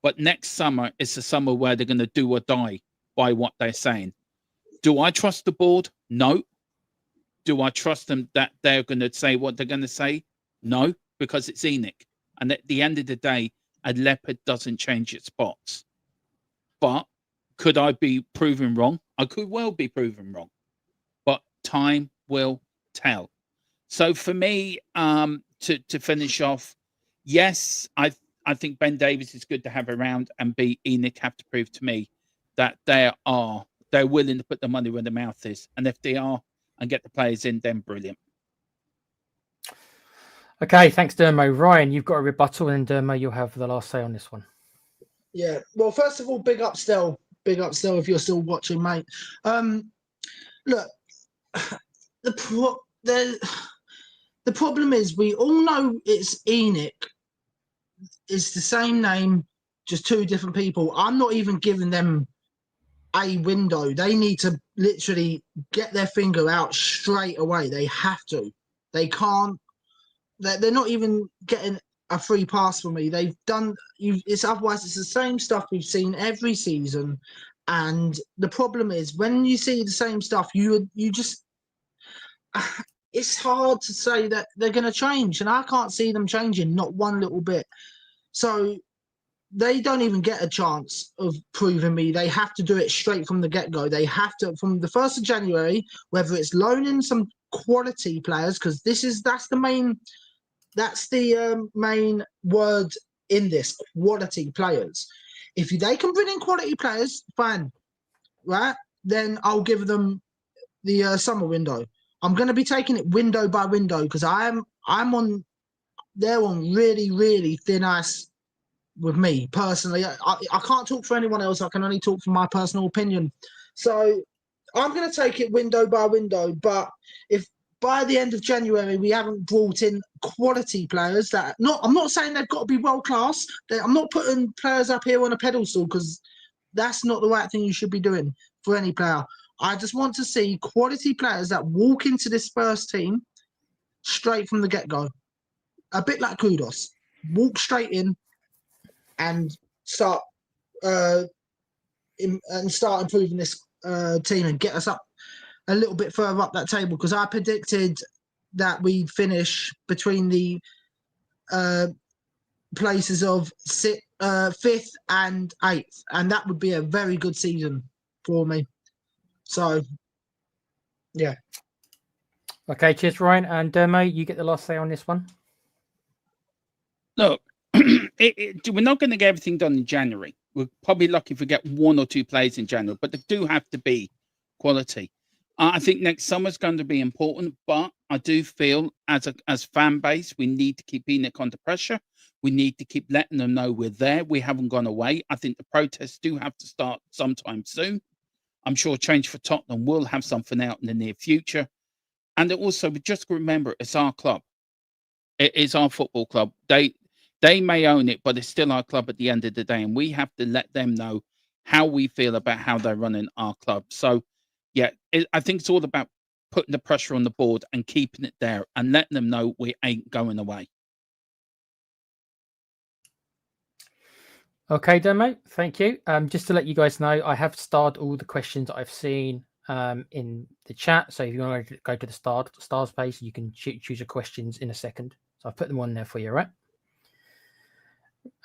But next summer is the summer where they're going to do or die by what they're saying. Do I trust the board? No. Do I trust them that they're going to say what they're going to say? No, because it's ENIC. And at the end of the day, a leopard doesn't change its spots. But could I be proven wrong? I could well be proven wrong. But time will tell. So for me, to finish off, yes, I think Ben Davies is good to have around, and B, ENIC have to prove to me that they're willing to put the money where the mouth is. And if they are, and get the players in, then brilliant. Okay, thanks, Dermo. Ryan, you've got a rebuttal, and Dermo, you'll have the last say on this one. Yeah. Well, first of all, big up Stel. Big up Stel if you're still watching, mate. Look, the problem is we all know it's ENIC. It's the same name, just two different people. I'm not even giving them a window. They need to literally get their finger out straight away. They have to. They can't. They're not even getting a free pass for me. They've done. It's otherwise. It's the same stuff we've seen every season, and the problem is when you see the same stuff, you just. It's hard to say that they're going to change, and I can't see them changing, not one little bit. So. They don't even get a chance of proving me. They have to do it straight from the get-go. They have to, from the 1st of January, whether it's loaning some quality players, because that's the main word in this, quality players. If they can bring in quality players, fine, right? Then I'll give them the summer window. I'm going to be taking it window by window because they're on really, really thin ice. With me personally, I can't talk for anyone else. I can only talk from my personal opinion. So I'm going to take it window by window. But if by the end of January we haven't brought in quality players, I'm not saying they've got to be world class. I'm not putting players up here on a pedestal because that's not the right thing you should be doing for any player. I just want to see quality players that walk into this Spurs team straight from the get-go. A bit like Kudos. Walk straight in and start start improving this team and get us up a little bit further up that table, because I predicted that we'd finish between the places of 5th and 8th, and that would be a very good season for me. So, yeah. Okay, cheers, Ryan. And Dermo, you get the last say on this one. Look, we're not going to get everything done in January. We're probably lucky if we get 1 or 2 players in January, but they do have to be quality. I think next summer's going to be important, but I do feel as fan base, we need to keep ENIC under pressure. We need to keep letting them know we're there. We haven't gone away. I think the protests do have to start sometime soon. I'm sure Change for Tottenham will have something out in the near future. And also, we just remember, it's our club. It is our football club. They may own it, but it's still our club at the end of the day. And we have to let them know how we feel about how they're running our club. So, yeah, I think it's all about putting the pressure on the board and keeping it there and letting them know we ain't going away. Okay, Dermo, thank you. Just to let you guys know, I have starred all the questions I've seen in the chat. So if you want to go to the stars page, you can choose your questions in a second. So I've put them on there for you, right?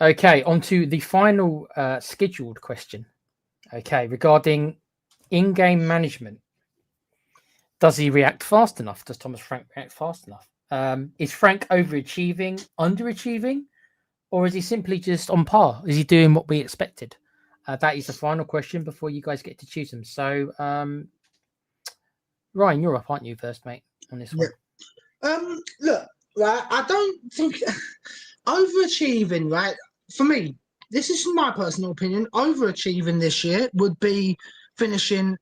Okay, on to the final scheduled question. Okay, regarding in-game management. Does he react fast enough? Does Thomas Frank react fast enough? Is Frank overachieving, underachieving? Or is he simply just on par? Is he doing what we expected? That is the final question before you guys get to choose them. So, Ryan, you're up, aren't you, first, mate, on this one? Look, right, I don't think overachieving, right, for me, this is my personal opinion, overachieving this year would be finishing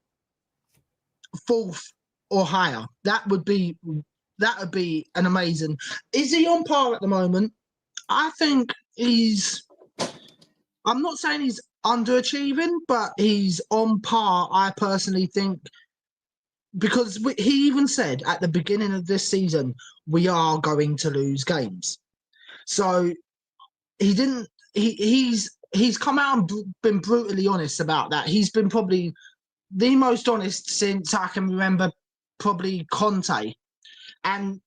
4th or higher. That would be an amazing. Is he on par at the moment? I think I'm not saying he's underachieving, but he's on par, I personally think, because he even said at the beginning of this season, we are going to lose games. So he didn't, he's come out and been brutally honest about that. He's been probably the most honest since I can remember, probably Conte. And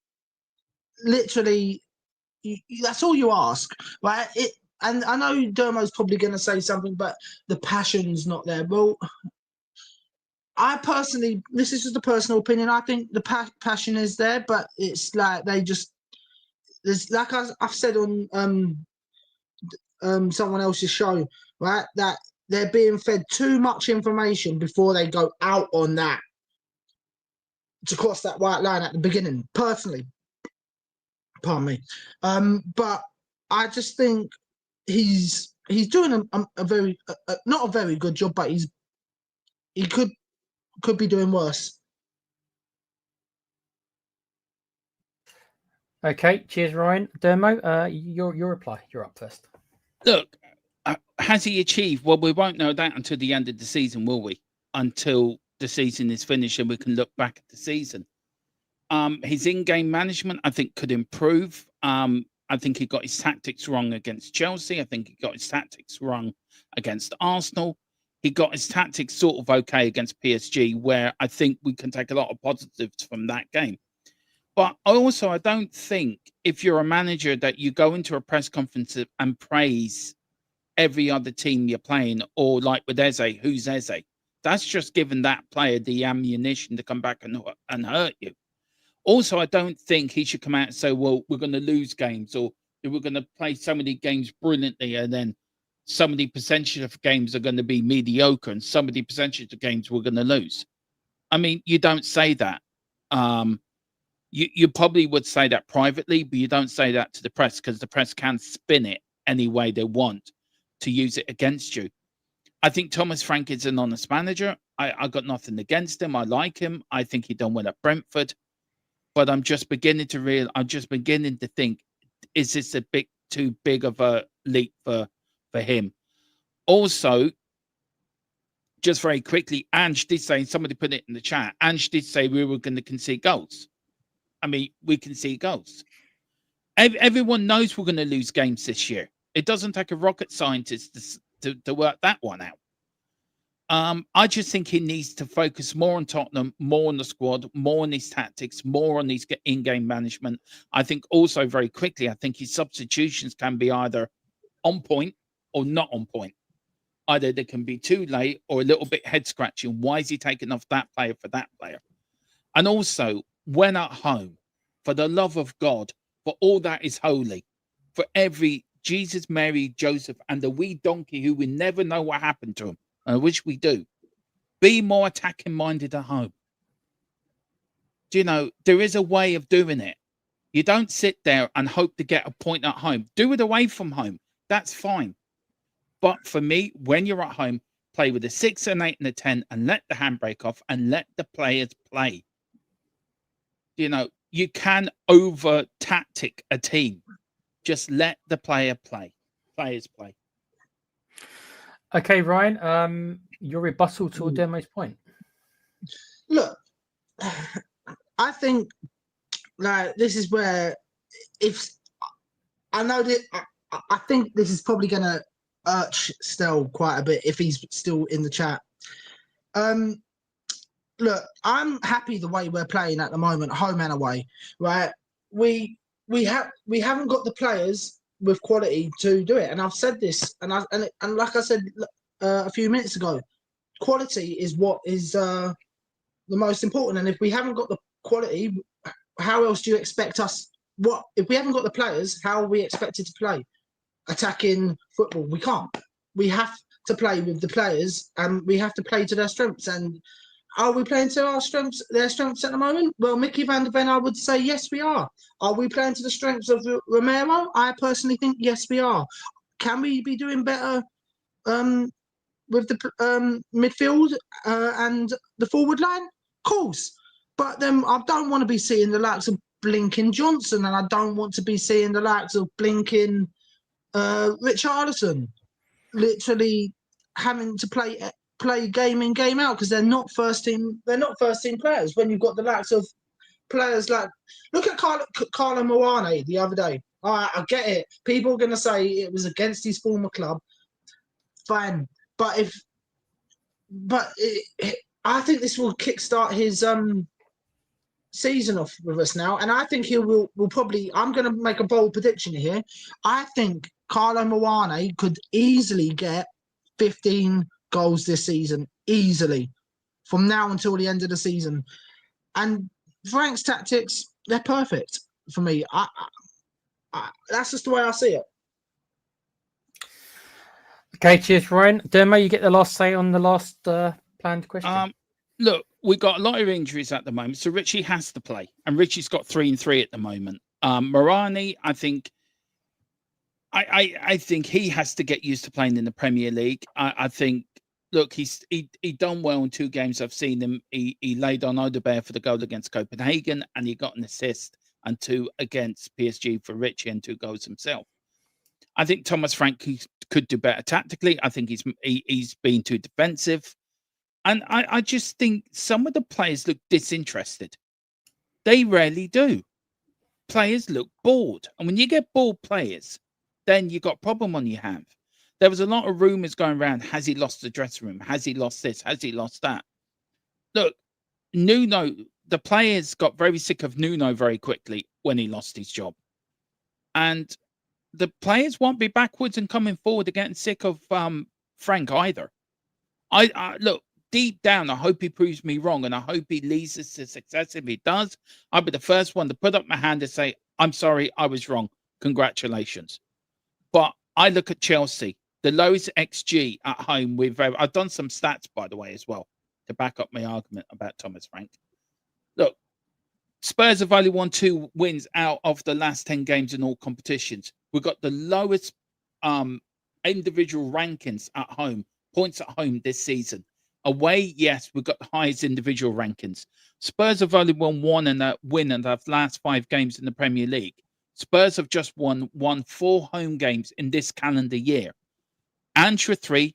literally, that's all you ask, right? And I know Dermo's probably going to say something, but the passion's not there. Well, I personally, this is just a personal opinion, I think the passion is there, but it's like there's like I've said on someone else's show, right, that they're being fed too much information before they go out on that to cross that white line at the beginning, personally. Pardon me. But I just think he's doing a very not a very good job, but he could be doing worse. Okay, cheers, Ryan. Dermo, your reply. You're up first. Look, has he achieved? Well, we won't know that until the end of the season, will we? Until the season is finished and we can look back at the season. His in-game management, I think, could improve. I think he got his tactics wrong against Chelsea. I think he got his tactics wrong against Arsenal. He got his tactics sort of okay against PSG, where I think we can take a lot of positives from that game. But also, I don't think if you're a manager that you go into a press conference and praise every other team you're playing, or like with Eze, who's Eze? That's just giving that player the ammunition to come back and hurt you. Also, I don't think he should come out and say, well, we're going to lose games, or we're going to play so many games brilliantly, and then so many percentage of games are going to be mediocre, and so many percentage of games we're going to lose. I mean, you don't say that. You probably would say that privately, but you don't say that to the press, because the press can spin it any way they want to use it against you. I think Thomas Frank is an honest manager. I got nothing against him. I like him. I think he done well at Brentford. But I'm just beginning to think, is this a bit too big of a leap for him? Also, just very quickly, Ange did say, somebody put it in the chat, Ange did say we were going to concede goals. I mean, we can see goals. Everyone knows we're going to lose games this year. It doesn't take a rocket scientist to work that one out. I just think he needs to focus more on Tottenham, more on the squad, more on his tactics, more on his in-game management. I think also very quickly, I think his substitutions can be either on point or not on point. Either they can be too late or a little bit head-scratching. Why is he taking off that player for that player? And also, when at home, for the love of God, for all that is holy, for every Jesus, Mary, Joseph, and the wee donkey who we never know what happened to him, I wish we do. Be more attacking minded at home. Do you know, there is a way of doing it. You don't sit there and hope to get a point at home. Do it away from home. That's fine. But for me, when you're at home, play with a 6, an 8, and a 10 and let the handbrake off and let the players play. You know, you can over tactic a team. Just let the players play. Okay, Ryan, your rebuttal to Dermo's point. Look, I think this is where if I know that I think this is probably going to irch Stel quite a bit if he's still in the chat. Look, I'm happy the way we're playing at the moment, home and away. Right, we haven't got the players with quality to do it, and I've said this, and like I said a few minutes ago, quality is what is the most important. And if we haven't got the quality, how else do you expect us? What if we haven't got the players? How are we expected to play attacking football? We can't. We have to play with the players, and we have to play to their strengths. And are we playing to our strengths, their strengths at the moment? Well, Mickey van der Ven, I would say yes, we are. Are we playing to the strengths of Romero? I personally think yes, we are. Can we be doing better with the midfield and the forward line? Of course. But then I don't want to be seeing the likes of blinking Johnson, and I don't want to be seeing the likes of blinking Richarlison literally having to play game in, game out, because they're not first team players. When you've got the likes of players like, look at Carlo Morane the other day. All right, I get it. People are going to say it was against his former club. Fine. But I think this will kickstart his season off with us now. And I think he will probably, I'm going to make a bold prediction here. I think Carlo Morane could easily get 15 goals this season, easily, from now until the end of the season. And Frank's tactics, they're perfect for me. I that's just the way I see it. Okay, cheers, Ryan. Dermo, you get the last say on the last planned question. Look, we've got a lot of injuries at the moment, so Richie has to play, and Richie's got 3 and 3 at the moment. Morani, I think he has to get used to playing in the Premier League. I think, look, he done well in 2 games. I've seen him. He laid on Odegaard for the goal against Copenhagen, and he got an assist and 2 against PSG for Richie and 2 goals himself. I think Thomas Frank could do better tactically. I think he's been too defensive. And I just think some of the players look disinterested. They rarely do. Players look bored. And when you get bored players, then you got a problem on your hands. There was a lot of rumours going around. Has he lost the dressing room? Has he lost this? Has he lost that? Look, Nuno, the players got very sick of Nuno very quickly when he lost his job. And the players won't be backwards and coming forward and getting sick of Frank either. I look, deep down, I hope he proves me wrong, and I hope he leads us to success. If he does, I'll be the first one to put up my hand and say, I'm sorry, I was wrong. Congratulations. But I look at Chelsea, the lowest XG at home. I've done some stats, by the way, as well, to back up my argument about Thomas Frank. Look, Spurs have only won 2 wins out of the last 10 games in all competitions. We've got the lowest individual rankings at home, points at home this season. Away, yes, we've got the highest individual rankings. Spurs have only won 1 win in the last 5 games in the Premier League. Spurs have just won 4 home games in this calendar year. Antra 3,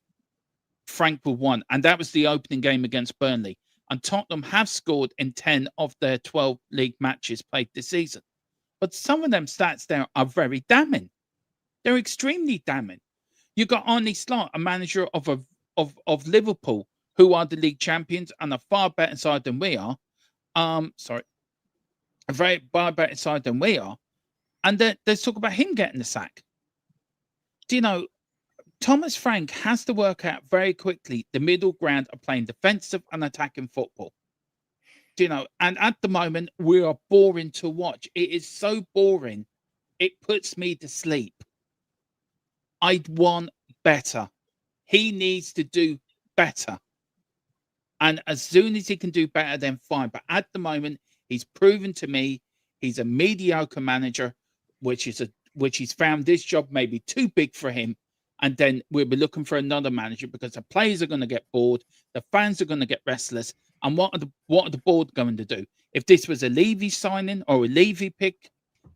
Frankfurt 1, and that was the opening game against Burnley. and Tottenham have scored in 10 of their 12 league matches played this season. But some of them stats there are very damning. They're extremely damning. You got Arne Slot, a manager of Liverpool, who are the league champions and a far better side than we are. A very far better side than we are. And there's talk about him getting the sack. Do you know, Thomas Frank has to work out very quickly the middle ground of playing defensive and attacking football. Do you know, and at the moment, we are boring to watch. It is so boring. It puts me to sleep. I'd want better. He needs to do better. And as soon as he can do better, then fine. But at the moment, he's proven to me he's a mediocre manager, which he's found this job maybe too big for him. And then we'll be looking for another manager because the players are going to get bored. The fans are going to get restless. And what are the board going to do? If this was a Levy signing or a Levy pick,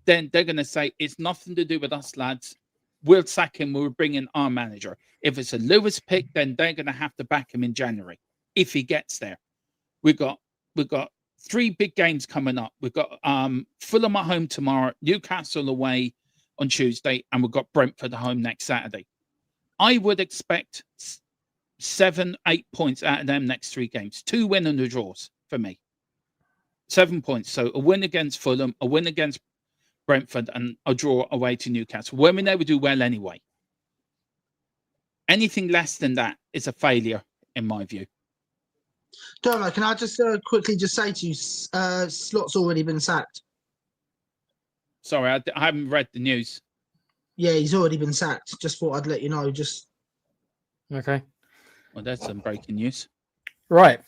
then they're going to say, it's nothing to do with us, lads. We'll sack him. We'll bring in our manager. If it's a Lewis pick, then they're going to have to back him in January if he gets there. We've got 3 big games coming up. We've got Fulham at home tomorrow, Newcastle away on Tuesday, and we've got Brentford at home next Saturday. I would expect 7-8 points out of them next 3 games. 2 win and 2 draws for me. 7 points. So a win against Fulham, a win against Brentford, and a draw away to Newcastle. When we never do well anyway. Anything less than that is a failure, in my view. Dermo, can I just quickly just say to you, Slot's already been sacked. Sorry, I haven't read the news. Yeah, he's already been sacked. Just thought I'd let you know. Just Okay. Well, that's some breaking news. Right.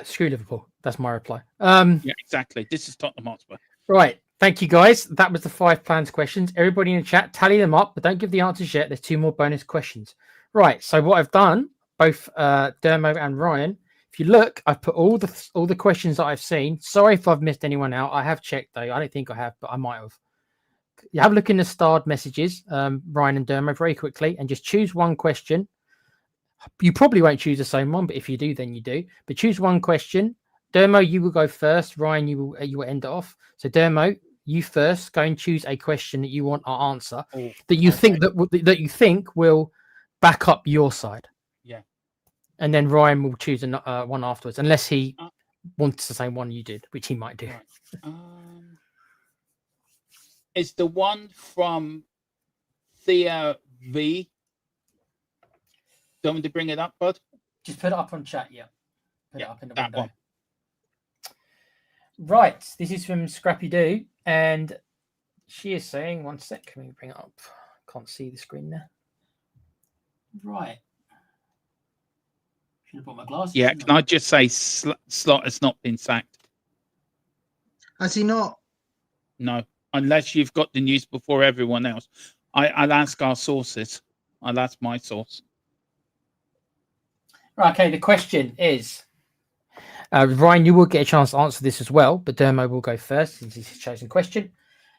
Screw Liverpool. That's my reply. Yeah, exactly. This is Tottenham Hotspur. Right. Thank you, guys. That was the 5 plans questions. Everybody in the chat, tally them up, but don't give the answers yet. There's 2 more bonus questions. Right. So what I've done, both Dermo and Ryan, if you look, I've put all the questions that I've seen. Sorry if I've missed anyone out. I have checked, though. I don't think I have, but I might have. You have a look in the starred messages, Ryan and Dermo, very quickly, and just choose one question. You probably won't choose the same one, but if you do, then you do. But choose one question. Dermo, you will go first. Ryan, you will end it off. So Dermo, you first. Go and choose a question that you want our answer that you think that you think will back up your side. Yeah. And then Ryan will choose one afterwards, unless he wants the same one you did, which he might do. Right. Is the one from Thea V? Do you want me to bring it up, bud? Just put it up on chat, yeah. Put it up in the that window. one. Right, this is from Scrappy Doo, and she is saying, one sec, let me bring it up. Can't see the screen there. Right. Should have brought my glasses. Yeah, can I just say Slot has not been sacked? has he not? No, unless you've got the news before everyone else. I'll ask our sources. I'll ask my source. Right, okay, the question is, Ryan, you will get a chance to answer this as well, but Dermo will go first since he's his chosen question.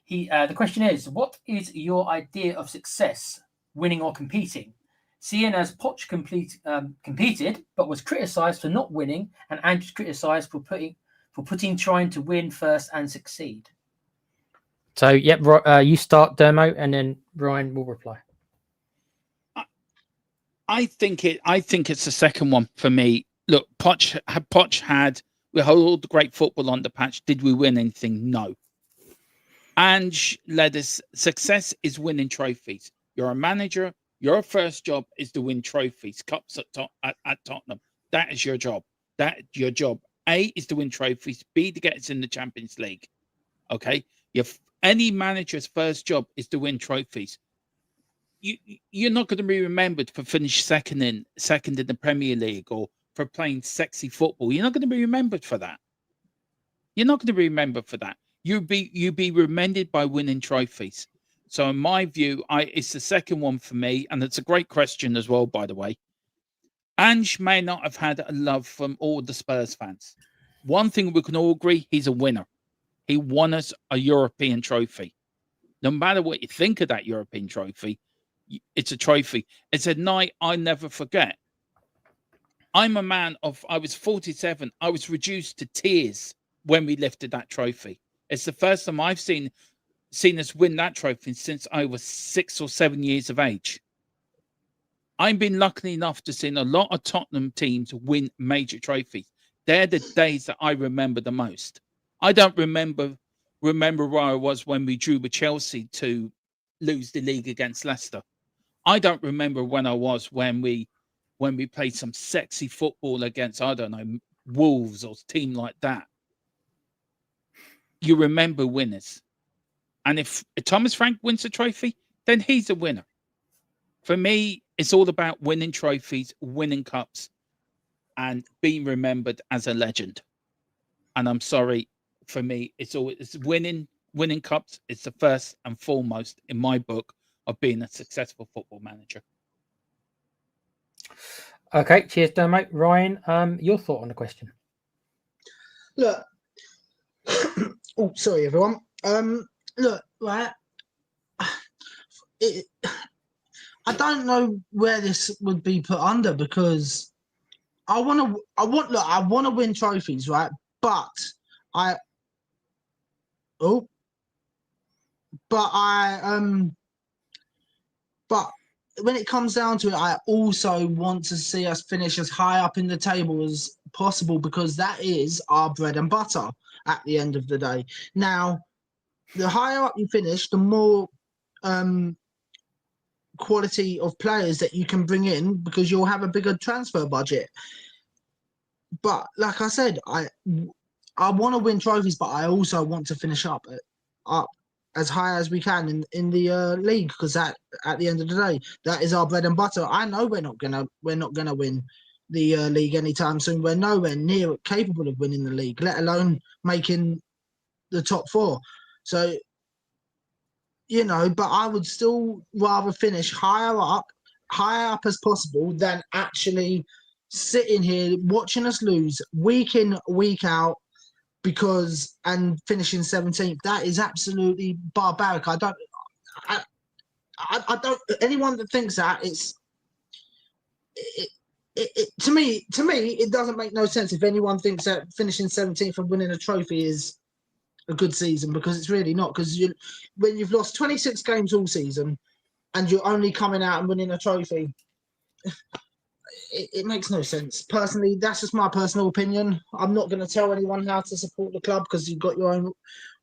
The question is, what is your idea of success, winning or competing? Seeing as Poch competed, but was criticised for not winning, and Andrews criticised for trying to win first and succeed. So, yep, you start, Dermo, and then Ryan will reply. I think it's the second one for me. Look, Poch had we had all the great football on the patch. Did we win anything? No. Ange led us. Success is winning trophies. You're a manager. Your first job is to win trophies, cups at Tottenham. That is your job. Your job. A is to win trophies. B to get us in the Champions League. Okay. Any manager's first job is to win trophies. You're not going to be remembered for finishing second in the Premier League or for playing sexy football. You're not going to be remembered for that. You're not going to be remembered for that. You'll be remembered by winning trophies. So in my view, it's the second one for me, and it's a great question as well, by the way. Ange may not have had a love from all the Spurs fans. One thing we can all agree, he's a winner. He won us a European trophy. No matter what you think of that European trophy, it's a trophy. It's a night I never forget. I'm a man of, I was 47. I was reduced to tears when we lifted that trophy. It's the first time I've seen us win that trophy since I was 6 or 7 years of age. I've been lucky enough to see a lot of Tottenham teams win major trophies. They're the days that I remember the most. I don't remember where I was when we drew with Chelsea to lose the league against Leicester. I don't remember when I was when we played some sexy football against, I don't know, Wolves or a team like that. You remember winners. And if Thomas Frank wins a trophy, then he's a winner. For me, it's all about winning trophies, winning cups, and being remembered as a legend. And I'm sorry, for me, it's winning cups. It's the first and foremost in my book of being a successful football manager. Okay, cheers, Dermot. Ryan, your thought on the question? Look, oh, sorry, everyone. Look, right. I don't know where this would be put under because I want to win trophies, right? But when it comes down to it, I also want to see us finish as high up in the table as possible because that is our bread and butter at the end of the day. Now, the higher up you finish, the more quality of players that you can bring in because you'll have a bigger transfer budget. But like I said, I want to win trophies, but I also want to finish up as high as we can in the league because that at the end of the day, that is our bread and butter. I know we're not gonna win the league anytime soon. We're nowhere near capable of winning the league, let alone making the top four. So, but I would still rather finish higher up as possible than actually sitting here watching us lose week in, week out and finishing 17th. That is absolutely barbaric. I don't anyone that thinks that to me it doesn't make no sense if anyone thinks that finishing 17th and winning a trophy is a good season because it's really not because when you've lost 26 games all season and you're only coming out and winning a trophy, it makes no sense. Personally, that's just my personal opinion. I'm not going to tell anyone how to support the club because you've got your own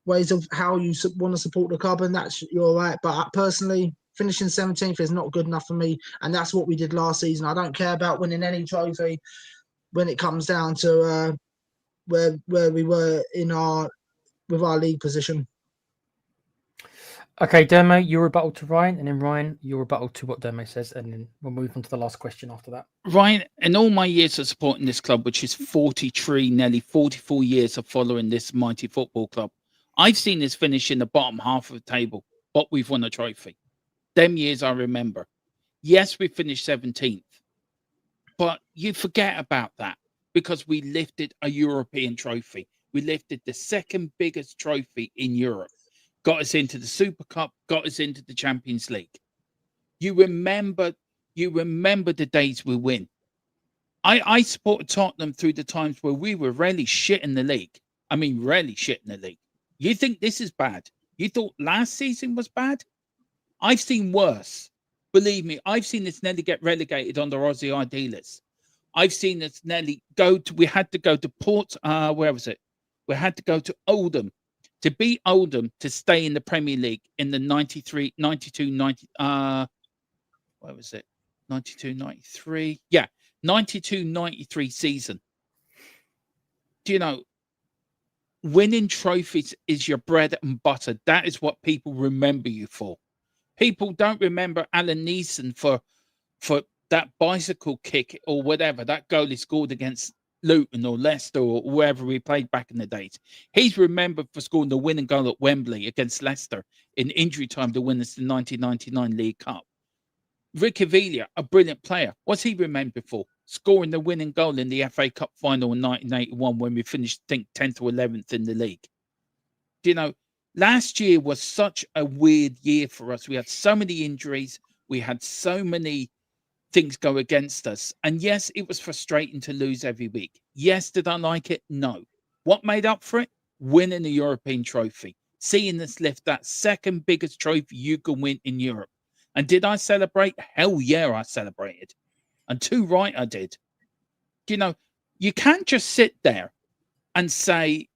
ways of how you want to support the club, and that's you're right. But personally, finishing 17th is not good enough for me, and that's what we did last season. I don't care about winning any trophy when it comes down to where we were with our league position. Okay, Dermo, your rebuttal to Ryan, and then Ryan, your rebuttal to what Dermo says, and then we'll move on to the last question after that. Ryan, in all my years of supporting this club, which is 43, nearly 44 years of following this mighty football club, I've seen this finish in the bottom half of the table, but we've won a trophy. Them years I remember. Yes, we finished 17th, but you forget about that because we lifted a European trophy. We lifted the second biggest trophy in Europe. Got us into the Super Cup, got us into the Champions League. You remember the days we win. I supported Tottenham through the times where we were really shit in the league. I mean, really shit in the league. You think this is bad? You thought last season was bad? I've seen worse. Believe me, I've seen this nearly get relegated under Aussie idealists. I've seen this nearly we had to go to where was it? We had to go to Oldham. To beat Oldham to stay in the Premier League in the 92, 93. Yeah, 92, 93 season. Do you know, winning trophies is your bread and butter. That is what people remember you for. People don't remember Alan Neeson for that bicycle kick or whatever, that goal he scored against Luton or Leicester or wherever we played back in the days. He's remembered for scoring the winning goal at Wembley against Leicester in injury time to win us the 1999 League Cup. Ricky Villa, a brilliant player. What's he remembered for? Scoring the winning goal in the FA Cup final in 1981 when we finished, I think, 10th or 11th in the league. Do you know, last year was such a weird year for us. We had so many injuries. We had so many things go against us. And yes, it was frustrating to lose every week. Yes, did I like it? No. What made up for it? Winning the European trophy. Seeing us lift that second biggest trophy you can win in Europe. And did I celebrate? Hell yeah, I celebrated. And too right I did. You know, you can't just sit there and say,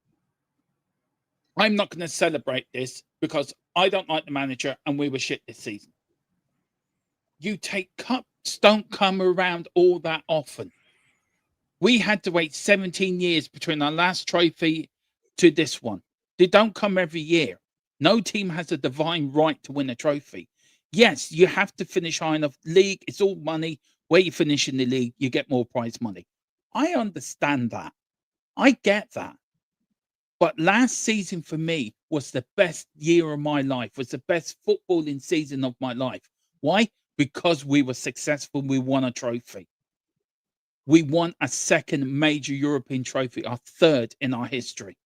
I'm not going to celebrate this because I don't like the manager and we were shit this season. You take cups, don't come around all that often. We had to wait 17 years between our last trophy to this one. They don't come every year. No team has a divine right to win a trophy. Yes, you have to finish high enough. League, it's all money. Where you finish in the league, you get more prize money. I understand that. I get that. But last season for me was the best year of my life, was the best footballing season of my life. Why? Because we were successful. We won a trophy. We won a second major European trophy, our third in our history.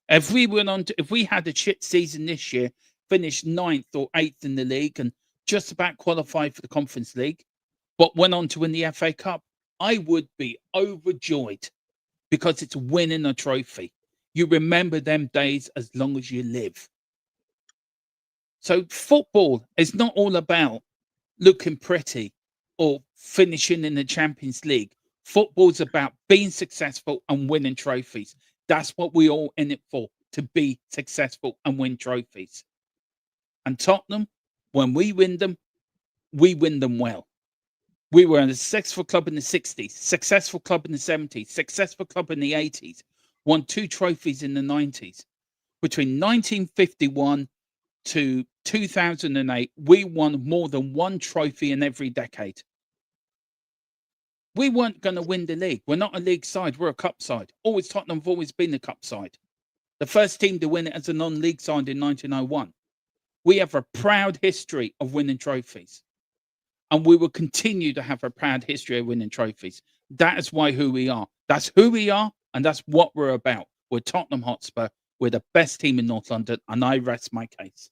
If we had a shit season this year, finished 9th or 8th in the league and just about qualified for the Conference League, but went on to win the FA Cup, I would be overjoyed because it's winning a trophy. You remember them days as long as you live. So football is not all about looking pretty or finishing in the Champions League. Football's about being successful and winning trophies. That's what we're all in it for, to be successful and win trophies. And Tottenham, when we win them well. We were a successful club in the 60s, successful club in the 70s, successful club in the 80s, won 2 trophies in the 90s. Between 1951 to 2008, we won more than 1 trophy in every decade. We weren't going to win the league. We're not a league side. We're a cup side. Tottenham have always been a cup side. The first team to win it as a non-league side in 1901. We have a proud history of winning trophies. And we will continue to have a proud history of winning trophies. That is who we are. That's who we are, and that's what we're about. We're Tottenham Hotspur. We're the best team in North London, and I rest my case.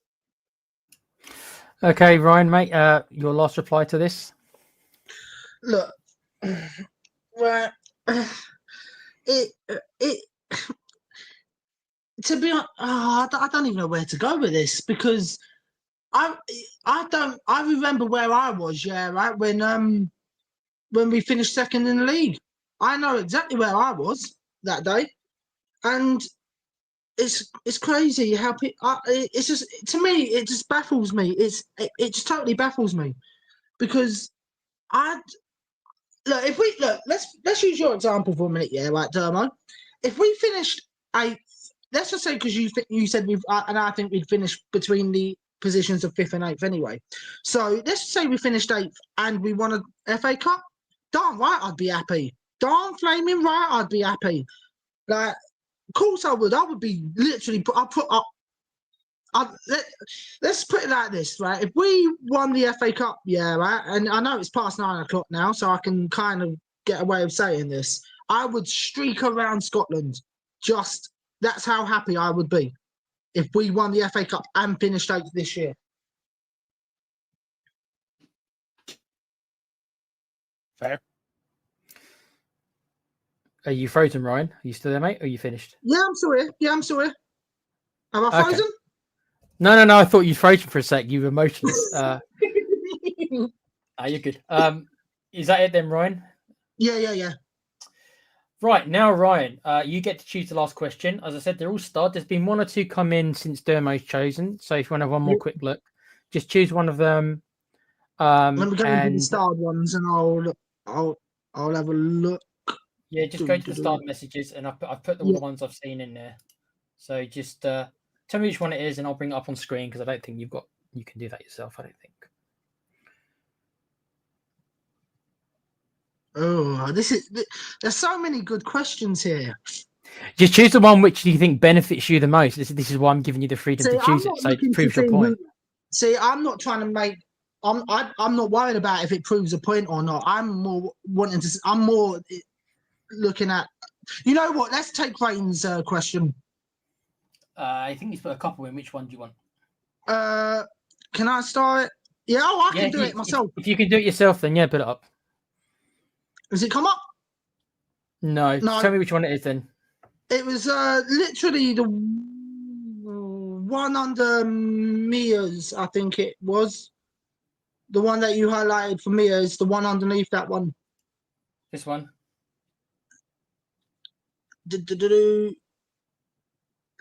Okay, Ryan, mate, your last reply to this? Look, well, it to be honest, I don't even know where to go with this because I remember where I was, right, when we finished second in the league. I know exactly where I was that day, and it's crazy how it's just, to me, it just baffles me. It just totally baffles me because let's use your example for a minute, right, Dermo. If we finished 8th, let's just say, because you said and I think we'd finish between the positions of 5th and 8th anyway. So let's say we finished 8th and we won a FA Cup. Darn right, I'd be happy. Darn flaming right, I'd be happy. Like, of course I would. I would be literally. Let's put it like this, right? If we won the FA Cup, right, and I know it's past 9 o'clock now, so I can kind of get away with saying this. I would streak around Scotland. That's how happy I would be if we won the FA Cup and finished 8th this year. Fair. Are you frozen, Ryan? Are you still there, mate? Or are you finished? Yeah, I'm still here. Am I frozen? Okay. No. I thought you frozen for a sec. You were motionless. You're good. Is that it then, Ryan? Yeah. Right, now, Ryan, you get to choose the last question. As I said, they're all starred. There's been 1 or 2 come in since Dermo's chosen. So if you want to have one more quick look, just choose one of them. Let me go into the starred ones, and I'll have a look. Yeah, just go to the starred messages, and I've put all the ones I've seen in there. So just tell me which one it is, and I'll bring it up on screen because I don't think you can do that yourself. I don't think. Oh, there's so many good questions here. Just choose the one which you think benefits you the most. This is why I'm giving you the freedom to choose it. So it proves your point. I'm not trying to make. I'm not worried about if it proves a point or not. I'm more looking at. You know what? Let's take Creighton's question. I think he's put a couple in. Which one do you want? Can I start? Yeah, I Yeah, can do it myself. If you can do it yourself, then yeah, put it up. Has it come up? No, No. tell me which one it is then. It was literally the one under Mia's, I think it was. The one that you highlighted for Mia is the one underneath that one. This one.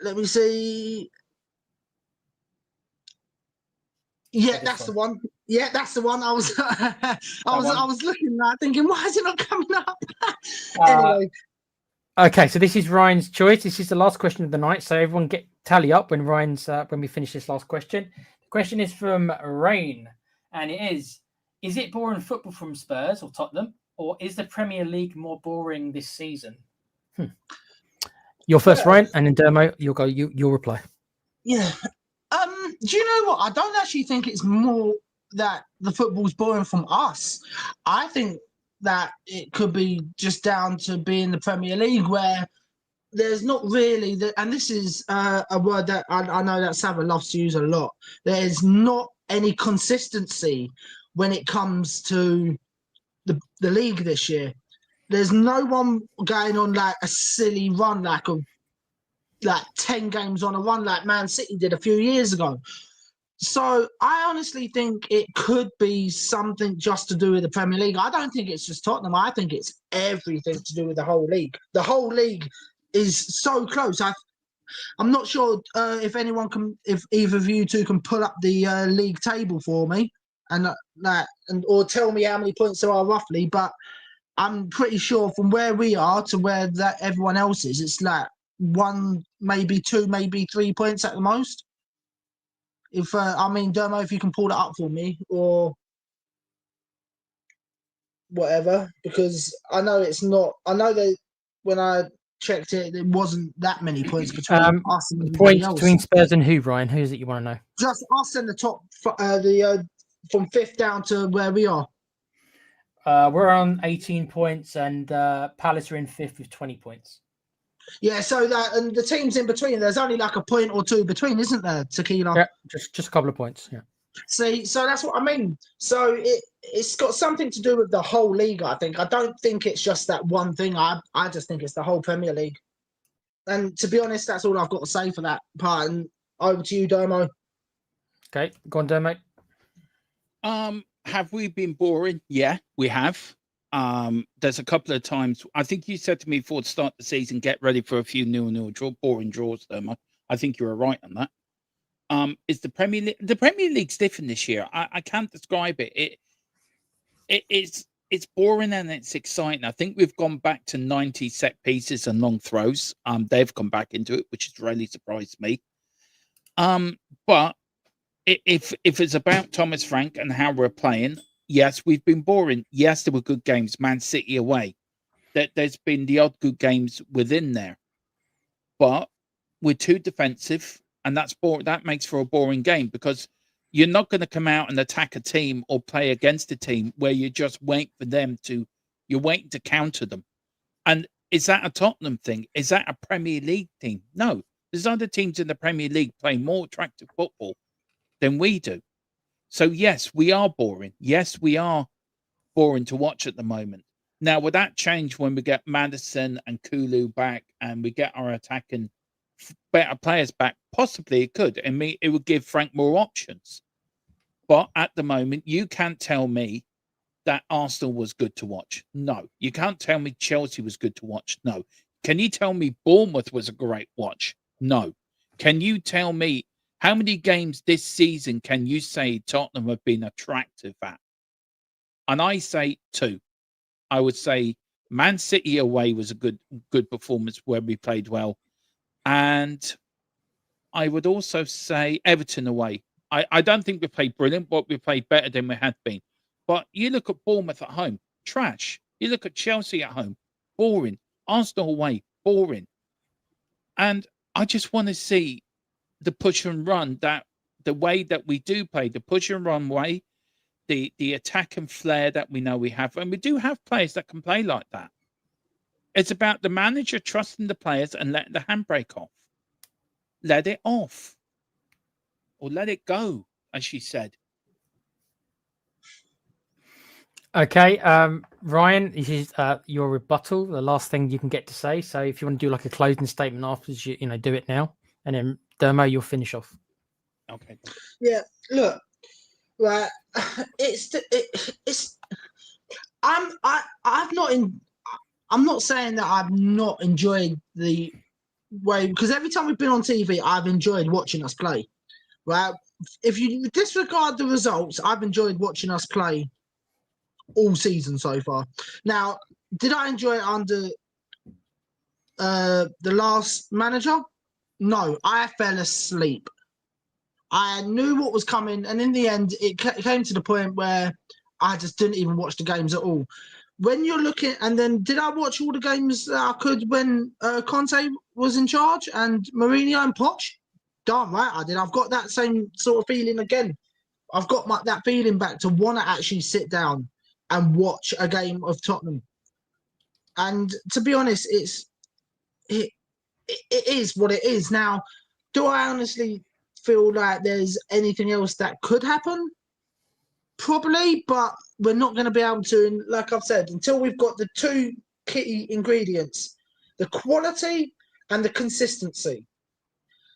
Let me see. Yeah, this that's one. the one. Yeah, that's the one. I was I was looking at that thinking, why is it not coming up? Anyway. Okay, so this is Ryan's choice. This is the last question of the night. So everyone get tally up when when we finish this last question. The question is from Rain, and it is it boring football from Spurs or Tottenham, or is the Premier League more boring this season? Your first, Ryan, and then Dermo, you'll reply. Yeah. Do you know what? I don't actually think it's more that the football's boring from us. I think that it could be just down to being the Premier League, where there's not really and this is a word that I know that Sava loves to use a lot. There's not any consistency when it comes to the league this year. There's no one going on like a silly run like 10 games on a run like Man City did a few years ago. So I honestly think it could be something just to do with the Premier League. I don't think it's just Tottenham. I think it's everything to do with the whole league. The whole league is so close. I'm not sure if either of you two can pull up the league table for me or tell me how many points there are roughly. But I'm pretty sure from where we are to where everyone else is, it's like 1, maybe 2, maybe 3 points at the most. If Dermo, if you can pull that up for me or whatever, because I know it's not. I know that when I checked it, there wasn't that many points between us and everybody Points else. between Spurs and who, Ryan? Who is it you want to know? Just us in the top, from 5th down to where we are. We're on 18 points, and Palace are in 5th with 20 points. Yeah, so and the teams in between, there's only like a point or two between, isn't there, Tequila? Yeah, just a couple of points. Yeah. See, so that's what I mean. So it's got something to do with the whole league, I think. I don't think it's just that one thing. I just think it's the whole Premier League. And to be honest, that's all I've got to say for that part. And over to you, Domo. Okay, go on, Dermo. Have we been boring? Yeah, we have. There's a couple of times. I think you said to me before the start of the season, get ready for a few nil boring draws. I think you were right on that. Is the Premier League? The Premier League's different this year. I can't describe it. It's boring and it's exciting. I think we've gone back to 90 set pieces and long throws. They've come back into it, which has really surprised me. But if it's about Thomas Frank and how we're playing, yes, we've been boring. Yes, there were good games. Man City away. There's been the odd good games within there, but we're too defensive, and that's boring. That makes for a boring game because you're not going to come out and attack a team or play against a team where you just wait for them to. You're waiting to counter them. And is that a Tottenham thing? Is that a Premier League thing? No, there's other teams in the Premier League playing more attractive football than we do. So yes, we are boring. Yes, we are boring to watch at the moment. Now, will that change when we get Madison and Kulu back and we get our attacking better players back? Possibly it could. I mean, it would give Frank more options. But at the moment, you can't tell me that Arsenal was good to watch. No. You can't tell me Chelsea was good to watch. No. Can you tell me Bournemouth was a great watch? No. Can you tell me how many games this season can you say Tottenham have been attractive at? And I say 2. I would say Man City away was a good performance where we played well. And I would also say Everton away. I don't think we played brilliant, but we played better than we had been. But you look at Bournemouth at home, trash. You look at Chelsea at home, boring. Arsenal away, boring. And I just want to see the push and run, that the way that we do play, the push and run way, the attack and flair that we know we have. And we do have players that can play like that. It's about the manager trusting the players and letting the handbrake off. Let it off. Or let it go, as she said. Okay, Ryan, this is your rebuttal, the last thing you can get to say. So if you want to do like a closing statement afterwards, you know, do it now, and then Dermo, you'll finish off. Okay. Yeah, look, right. It's. I've not in. I'm not saying that I've not enjoyed the way, because every time we've been on TV, I've enjoyed watching us play. Right. If you disregard the results, I've enjoyed watching us play all season so far. Now, did I enjoy it under the last manager? No, I fell asleep. I knew what was coming, and in the end, it came to the point where I just didn't even watch the games at all. When you're looking, and then did I watch all the games that I could when Conte was in charge and Mourinho and Poch? Darn right I did. I've got that same sort of feeling again. I've got that feeling back to want to actually sit down and watch a game of Tottenham. And to be honest, it is what it is. Now, do I honestly feel like there's anything else that could happen? Probably, but we're not going to be able to. And like I've said, until we've got the two key ingredients, the quality and the consistency.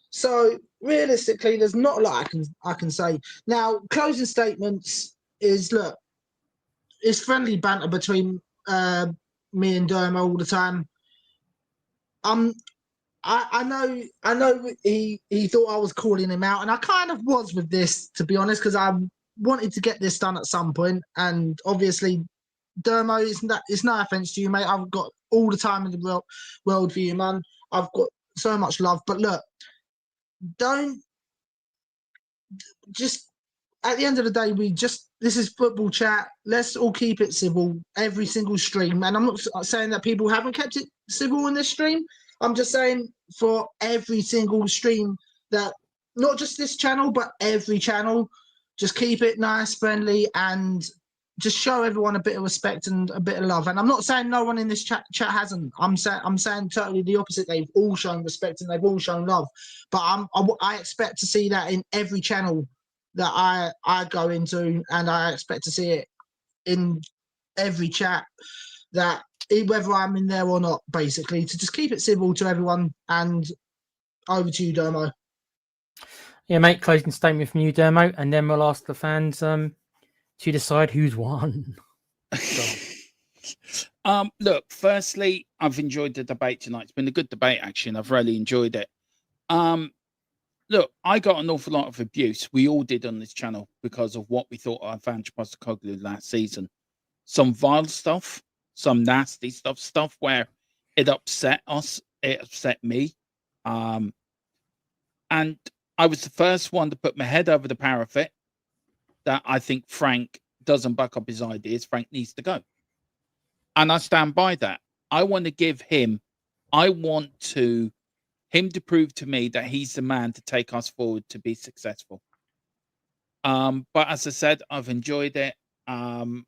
So realistically, there's not a lot I can say. Now, closing statements is, look, it's friendly banter between me and Dermo all the time. I know he thought I was calling him out, and I kind of was with this, to be honest, because I wanted to get this done at some point. And obviously, Dermo, it's no offense to you, mate. I've got all the time in the world for you, man. I've got so much love. But look, don't just, at the end of the day, this is football chat. Let's all keep it civil every single stream. And I'm not saying that people haven't kept it civil in this stream. I'm just saying for every single stream, that not just this channel, but every channel, just keep it nice, friendly, and just show everyone a bit of respect and a bit of love. And I'm not saying no one in this chat hasn't. I'm saying totally the opposite. They've all shown respect and they've all shown love. But I expect to see that in every channel that I go into, and I expect to see it in every chat, that whether I'm in there or not, basically, to just keep it civil to everyone. And over to you, Dermo. Yeah, mate, closing statement from you, Dermo, and then we'll ask the fans to decide who's won. Look, firstly, I've enjoyed the debate tonight. It's been a good debate, actually, and I've really enjoyed it. Look, I got an awful lot of abuse. We all did on this channel because of what we thought of Ange Postecoglou last season. Some vile stuff, some nasty stuff where it upset us, it upset me. And I was the first one to put my head over the parapet that I think Frank doesn't back up his ideas. Frank needs to go. And I stand by that. I want to give him, him to prove to me that he's the man to take us forward to be successful. But as I said, I've enjoyed it.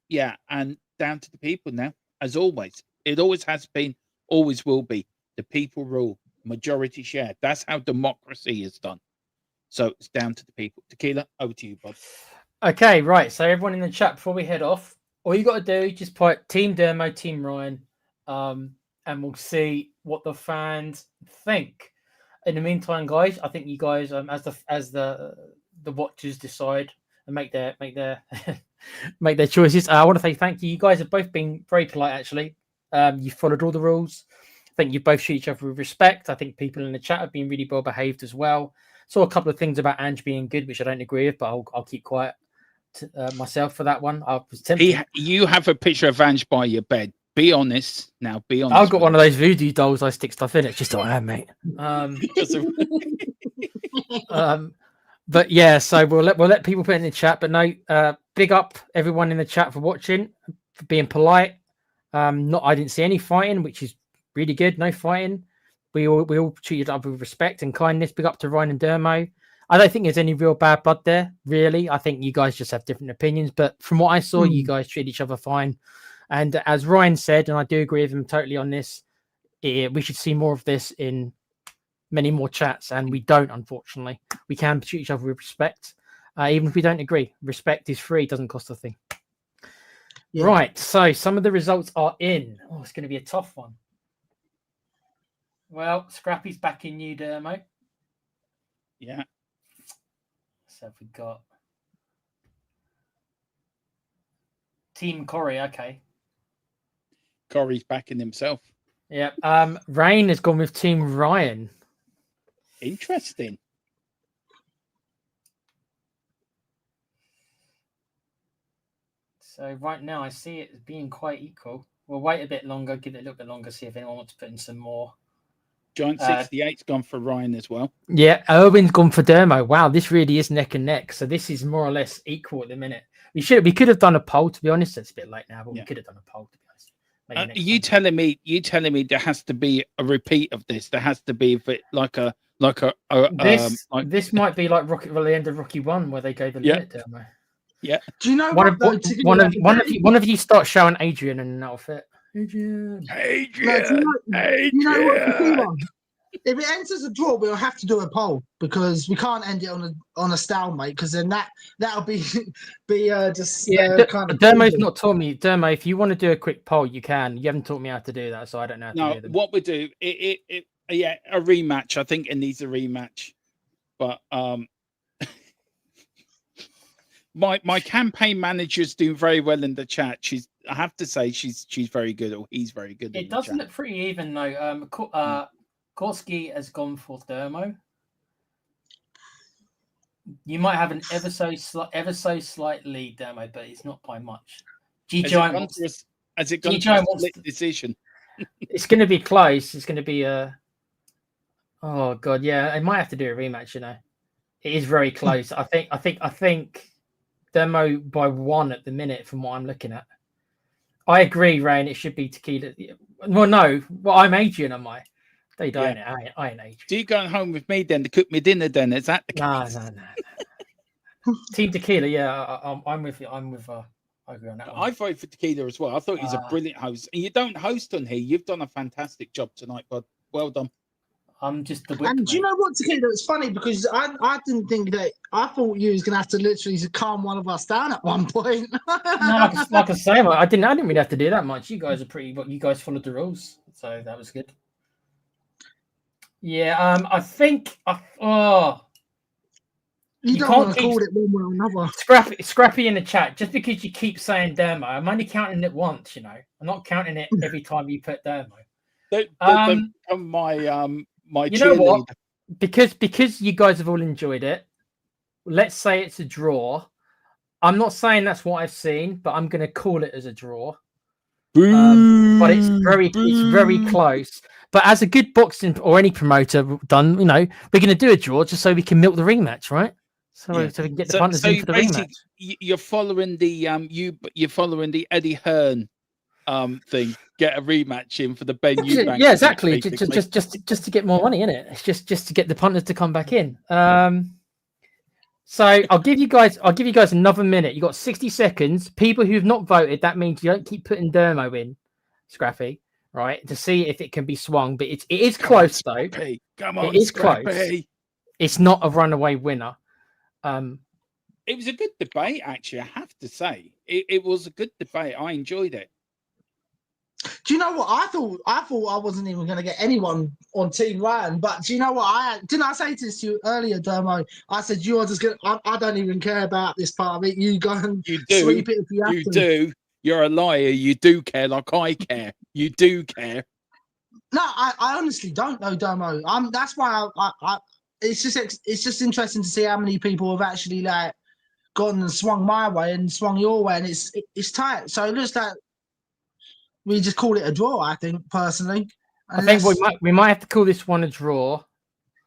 Yeah, and down to the people now, as always. It always has been, always will be. The people rule, majority share. That's how democracy is done. So it's down to the people. Tequila, over to you, bud. Okay, right. So everyone in the chat, before we head off, all you got to do, just put Team Dermo, Team Ryan, and we'll see what the fans think. In the meantime, guys, I think you guys, as the watchers decide and make their make their choices. I want to say thank you. You guys have both been very polite, actually. You followed all the rules. I think you both treat each other with respect. I think people in the chat have been really well behaved as well. Saw a couple of things about Ange being good, which I don't agree with, but I'll keep quiet myself for that one. I was tempted. You have a picture of Ange by your bed. Be honest now. Be honest. I've got one of those voodoo dolls. I stick stuff in it. Just I am, mate. But yeah, so we'll let people put in the chat. But no, big up everyone in the chat for watching, for being polite. I didn't see any fighting, which is really good. No fighting. We all treated up with respect and kindness. Big up to Ryan and Dermo. I don't think there's any real bad blood there, really. I think you guys just have different opinions. But from what I saw, you guys treat each other fine. And as Ryan said, and I do agree with him totally on this, we should see more of this in many more chats. And we don't, unfortunately. We can treat each other with respect, even if we don't agree. Respect is free. It doesn't cost a thing. Yeah. Right. So some of the results are in. Oh, it's going to be a tough one. Well, Scrappy's back in you, Dermo. Yeah. So we got Team Corey. Okay. Corey's backing himself. Yeah. Rain has gone with Team Ryan. Interesting. So right now I see it as being quite equal. We'll wait a bit longer, give it a little bit longer, see if anyone wants to put in some more. Giant 68's gone for Ryan as well. Yeah, Owen's gone for Dermo. Wow, this really is neck and neck. So this is more or less equal at the minute. We could have done a poll, to be honest. It's a bit late now, but we could have done a poll, to be honest. Maybe You telling me there has to be a repeat of this? There has to be this might be like the end of Rocky 1 where they gave a limit, Dermo. Yeah. Do you know one of you start showing Adrian in an outfit. Adrian. You know what's the key one? If it enters a draw, we'll have to do a poll because we can't end it on a stalemate because then that'll be just kind of. Dermo's not taught me. Dermo, if you want to do a quick poll, you can. You haven't taught me how to do that, so I don't know how to do them. What we do, a rematch. I think it needs a rematch, but my campaign manager's doing very well in the chat. I have to say she's very good, or he's very good. It doesn't look pretty even though. Korski has gone for Dermo. You might have an ever so slight lead, Dermo, but it's not by much. Has it gone to a split decision? It's going to be close. It's going to be a. Oh god, yeah. I might have to do a rematch. It is very close. I think Dermo by 1 at the minute from what I'm looking at. I agree, Rain. It should be Tequila. Well, no. Well, I'm Adrian, am I? They don't. I ain't Adrian. Do you going home with me then to cook me dinner? Then is that the case? No. Team Tequila. Yeah, I'm with you. I agree on that one. I vote for Tequila as well. I thought he's a brilliant host. And you don't host on here. You've done a fantastic job tonight, bud. Well done. I'm just the whip. And do you know what, Tequila? It's funny because I didn't think that. I thought you was gonna have to literally calm one of us down at one point. No, like I say, I didn't really have to do that much. You guys are pretty. You guys followed the rules, so that was good. Yeah, I think. You don't can't want to call it one way or another. Scrappy in the chat. Just because you keep saying Dermo, I'm only counting it once. I'm not counting it every time you put Dermo. My you know what? Because you guys have all enjoyed it. Let's say it's a draw. I'm not saying that's what I've seen, but I'm going to call it as a draw. But it's very close. But as a good boxing or any promoter done, we're going to do a draw just so we can milk the rematch, right? So we can get the punters in for the rematch. You're following the Eddie Hearn thing. Get a rematch in for the Ben Eubank. Yeah, exactly. Just to get more money in it. It's just to get the punters to come back in. So I'll give you guys another minute. You got 60 seconds. People who've not voted, that means you don't keep putting Dermo in, Scrappy, right? To see if it can be swung. But it is close though. Come on, it is Scrappy. Close. It's not a runaway winner. It was a good debate, actually. I have to say, it was a good debate. I enjoyed it. Do you know what I thought? I thought I wasn't even going to get anyone on Team Ryan. But do you know what? Didn't I say this to you earlier, Dermo? I said you're just going. I don't even care about this part of it. You go and sweep it if you have to. You do. You're a liar. You do care, like I care. You do care. No, I honestly don't know, Dermo. That's why it's just interesting to see how many people have actually gone and swung my way and swung your way, and it's tight. So it looks like we just call it a draw, I think, personally. Unless... I think we might have to call this one a draw.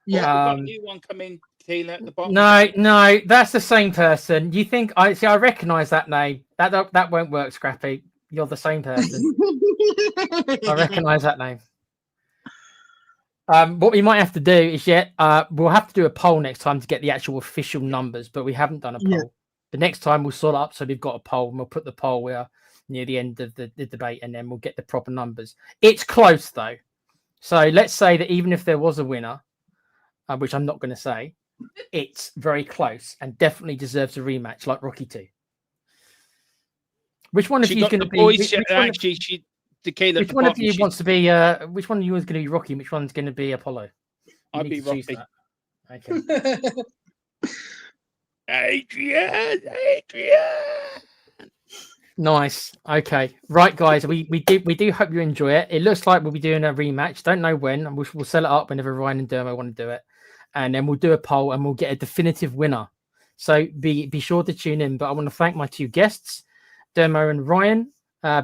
Yeah. We've got a new one coming, Keela, at the bottom. No, that's the same person. You think I recognise that name. That won't work, Scrappy. You're the same person. I recognise that name. What we might have to do is we'll have to do a poll next time to get the actual official numbers, but we haven't done a poll. Yeah. The next time we'll sort it up so we've got a poll, and we'll put the poll near the end of the debate, and then we'll get the proper numbers. It's close though. So let's say that even if there was a winner, which I'm not going to say, it's very close and definitely deserves a rematch like Rocky 2. Which one of She you is got going the to be? boys. Which Actually, she tequila. which one of you wants to be? Which one of you is going to be Rocky? And which one's going to be Apollo? You I'd need be to choose Rocky. that. Okay. Adrian. Nice. Okay. Right, guys. We do hope you enjoy it. It looks like we'll be doing a rematch. Don't know when. And we'll set it up whenever Ryan and Dermo want to do it, and then we'll do a poll and we'll get a definitive winner. So be sure to tune in. But I want to thank my two guests, Dermo and Ryan.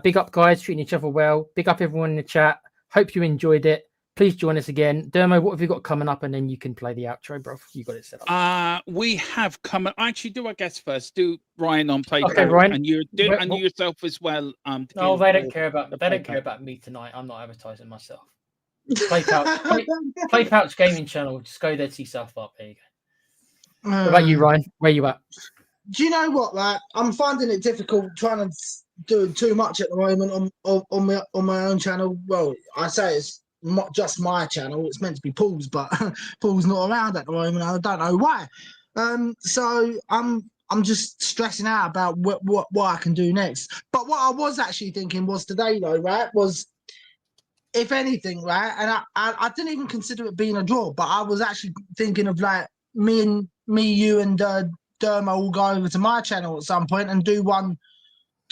Big up, guys. Treating each other well. Big up, everyone in the chat. Hope you enjoyed it. Please join us again. Dermo, what have you got coming up? And then you can play the outro, bro. You got it set up. We have come. Actually, do our guest first. Do Ryan on play. Okay, Ryan. And you yourself as well. No, they don't care about me tonight. I'm not advertising myself. Play Pouch Gaming Channel. Just go there to see South Park. There you go. What about you, Ryan? Where you at? Do you know what, right? I'm finding it difficult trying to do too much at the moment on my own channel. Well, I say it's not just my channel. It's meant to be Paul's, but Paul's not around at the moment. I don't know why. So I'm just stressing out about what I can do next. But what I was actually thinking was today, though, right, was if anything, right, and I didn't even consider it being a draw, but I was actually thinking of like me, you, and Dermo will go over to my channel at some point and do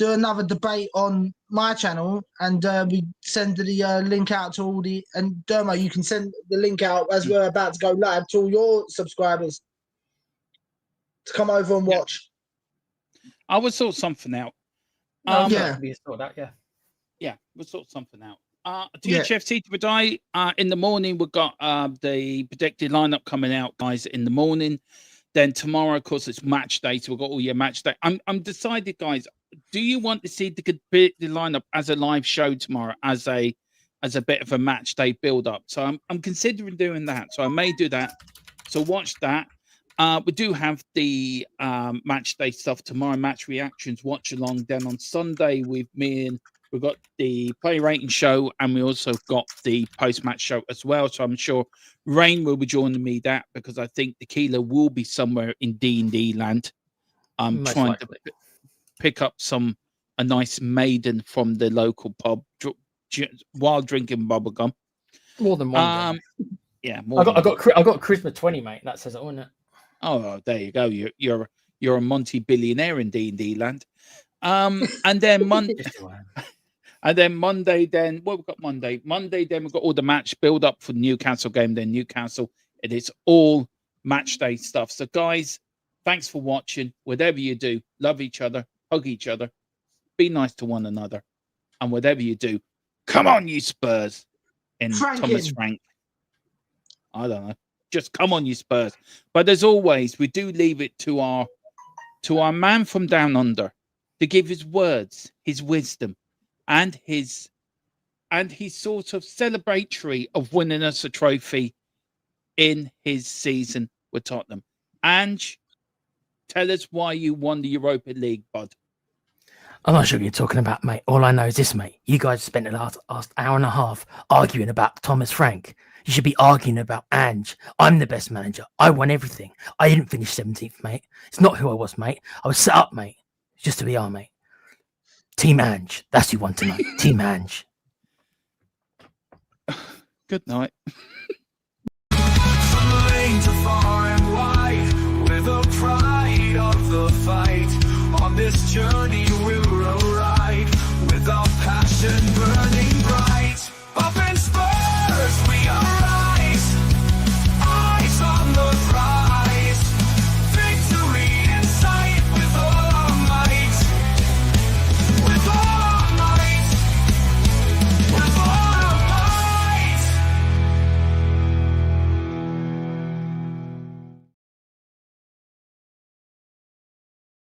another debate on my channel, and we send the link out to all the, and Dermo, you can send the link out as we're about to go live to all your subscribers to come over and watch. I would sort something out. Yeah, We'll sort something out. THFC to die. In the morning, we've got the predicted lineup coming out, guys, in the morning. Then tomorrow, of course, it's match day, so we've got all your match day. I'm decided, guys. Do you want to see the lineup as a live show tomorrow, as a bit of a match day build up? So I'm considering doing that. So I may do that. So watch that. We do have the match day stuff tomorrow, match reactions, watch along. Then on Sunday we've got the play rating show, and we also got the post match show as well. So I'm sure Rain will be joining me that, because I think Tequila will be somewhere in D&D land. I'm trying to pick up a nice maiden from the local pub while drinking bubblegum. More than one. Yeah, I got Charisma 20, mate. That says it, isn't it? Oh, there you go. You're a multi-billionaire in D&D land. And then Monday. And then Monday, we've got Monday. Monday, then we've got all the match build up for the Newcastle game. Then Newcastle, it is all match day stuff. So, guys, thanks for watching. Whatever you do, love each other, hug each other, be nice to one another, and whatever you do, come on, you Spurs. In Thomas Frank, I don't know, just come on, you Spurs. But as always, we do leave it to our man from down under to give his words, his wisdom, and his sort of celebratory of winning us a trophy in his season with Tottenham. Ange, tell us why you won the Europa League, bud. I'm not sure what you're talking about, mate. All I know is this, mate. You guys spent the last hour and a half arguing about Thomas Frank. You should be arguing about Ange. I'm the best manager. I won everything. I didn't finish 17th, mate. It's not who I was, mate. I was set up, mate. It's just who we are, mate. Team Ange. That's who won tonight. Team Ange. Good night. Far and wide with a pride.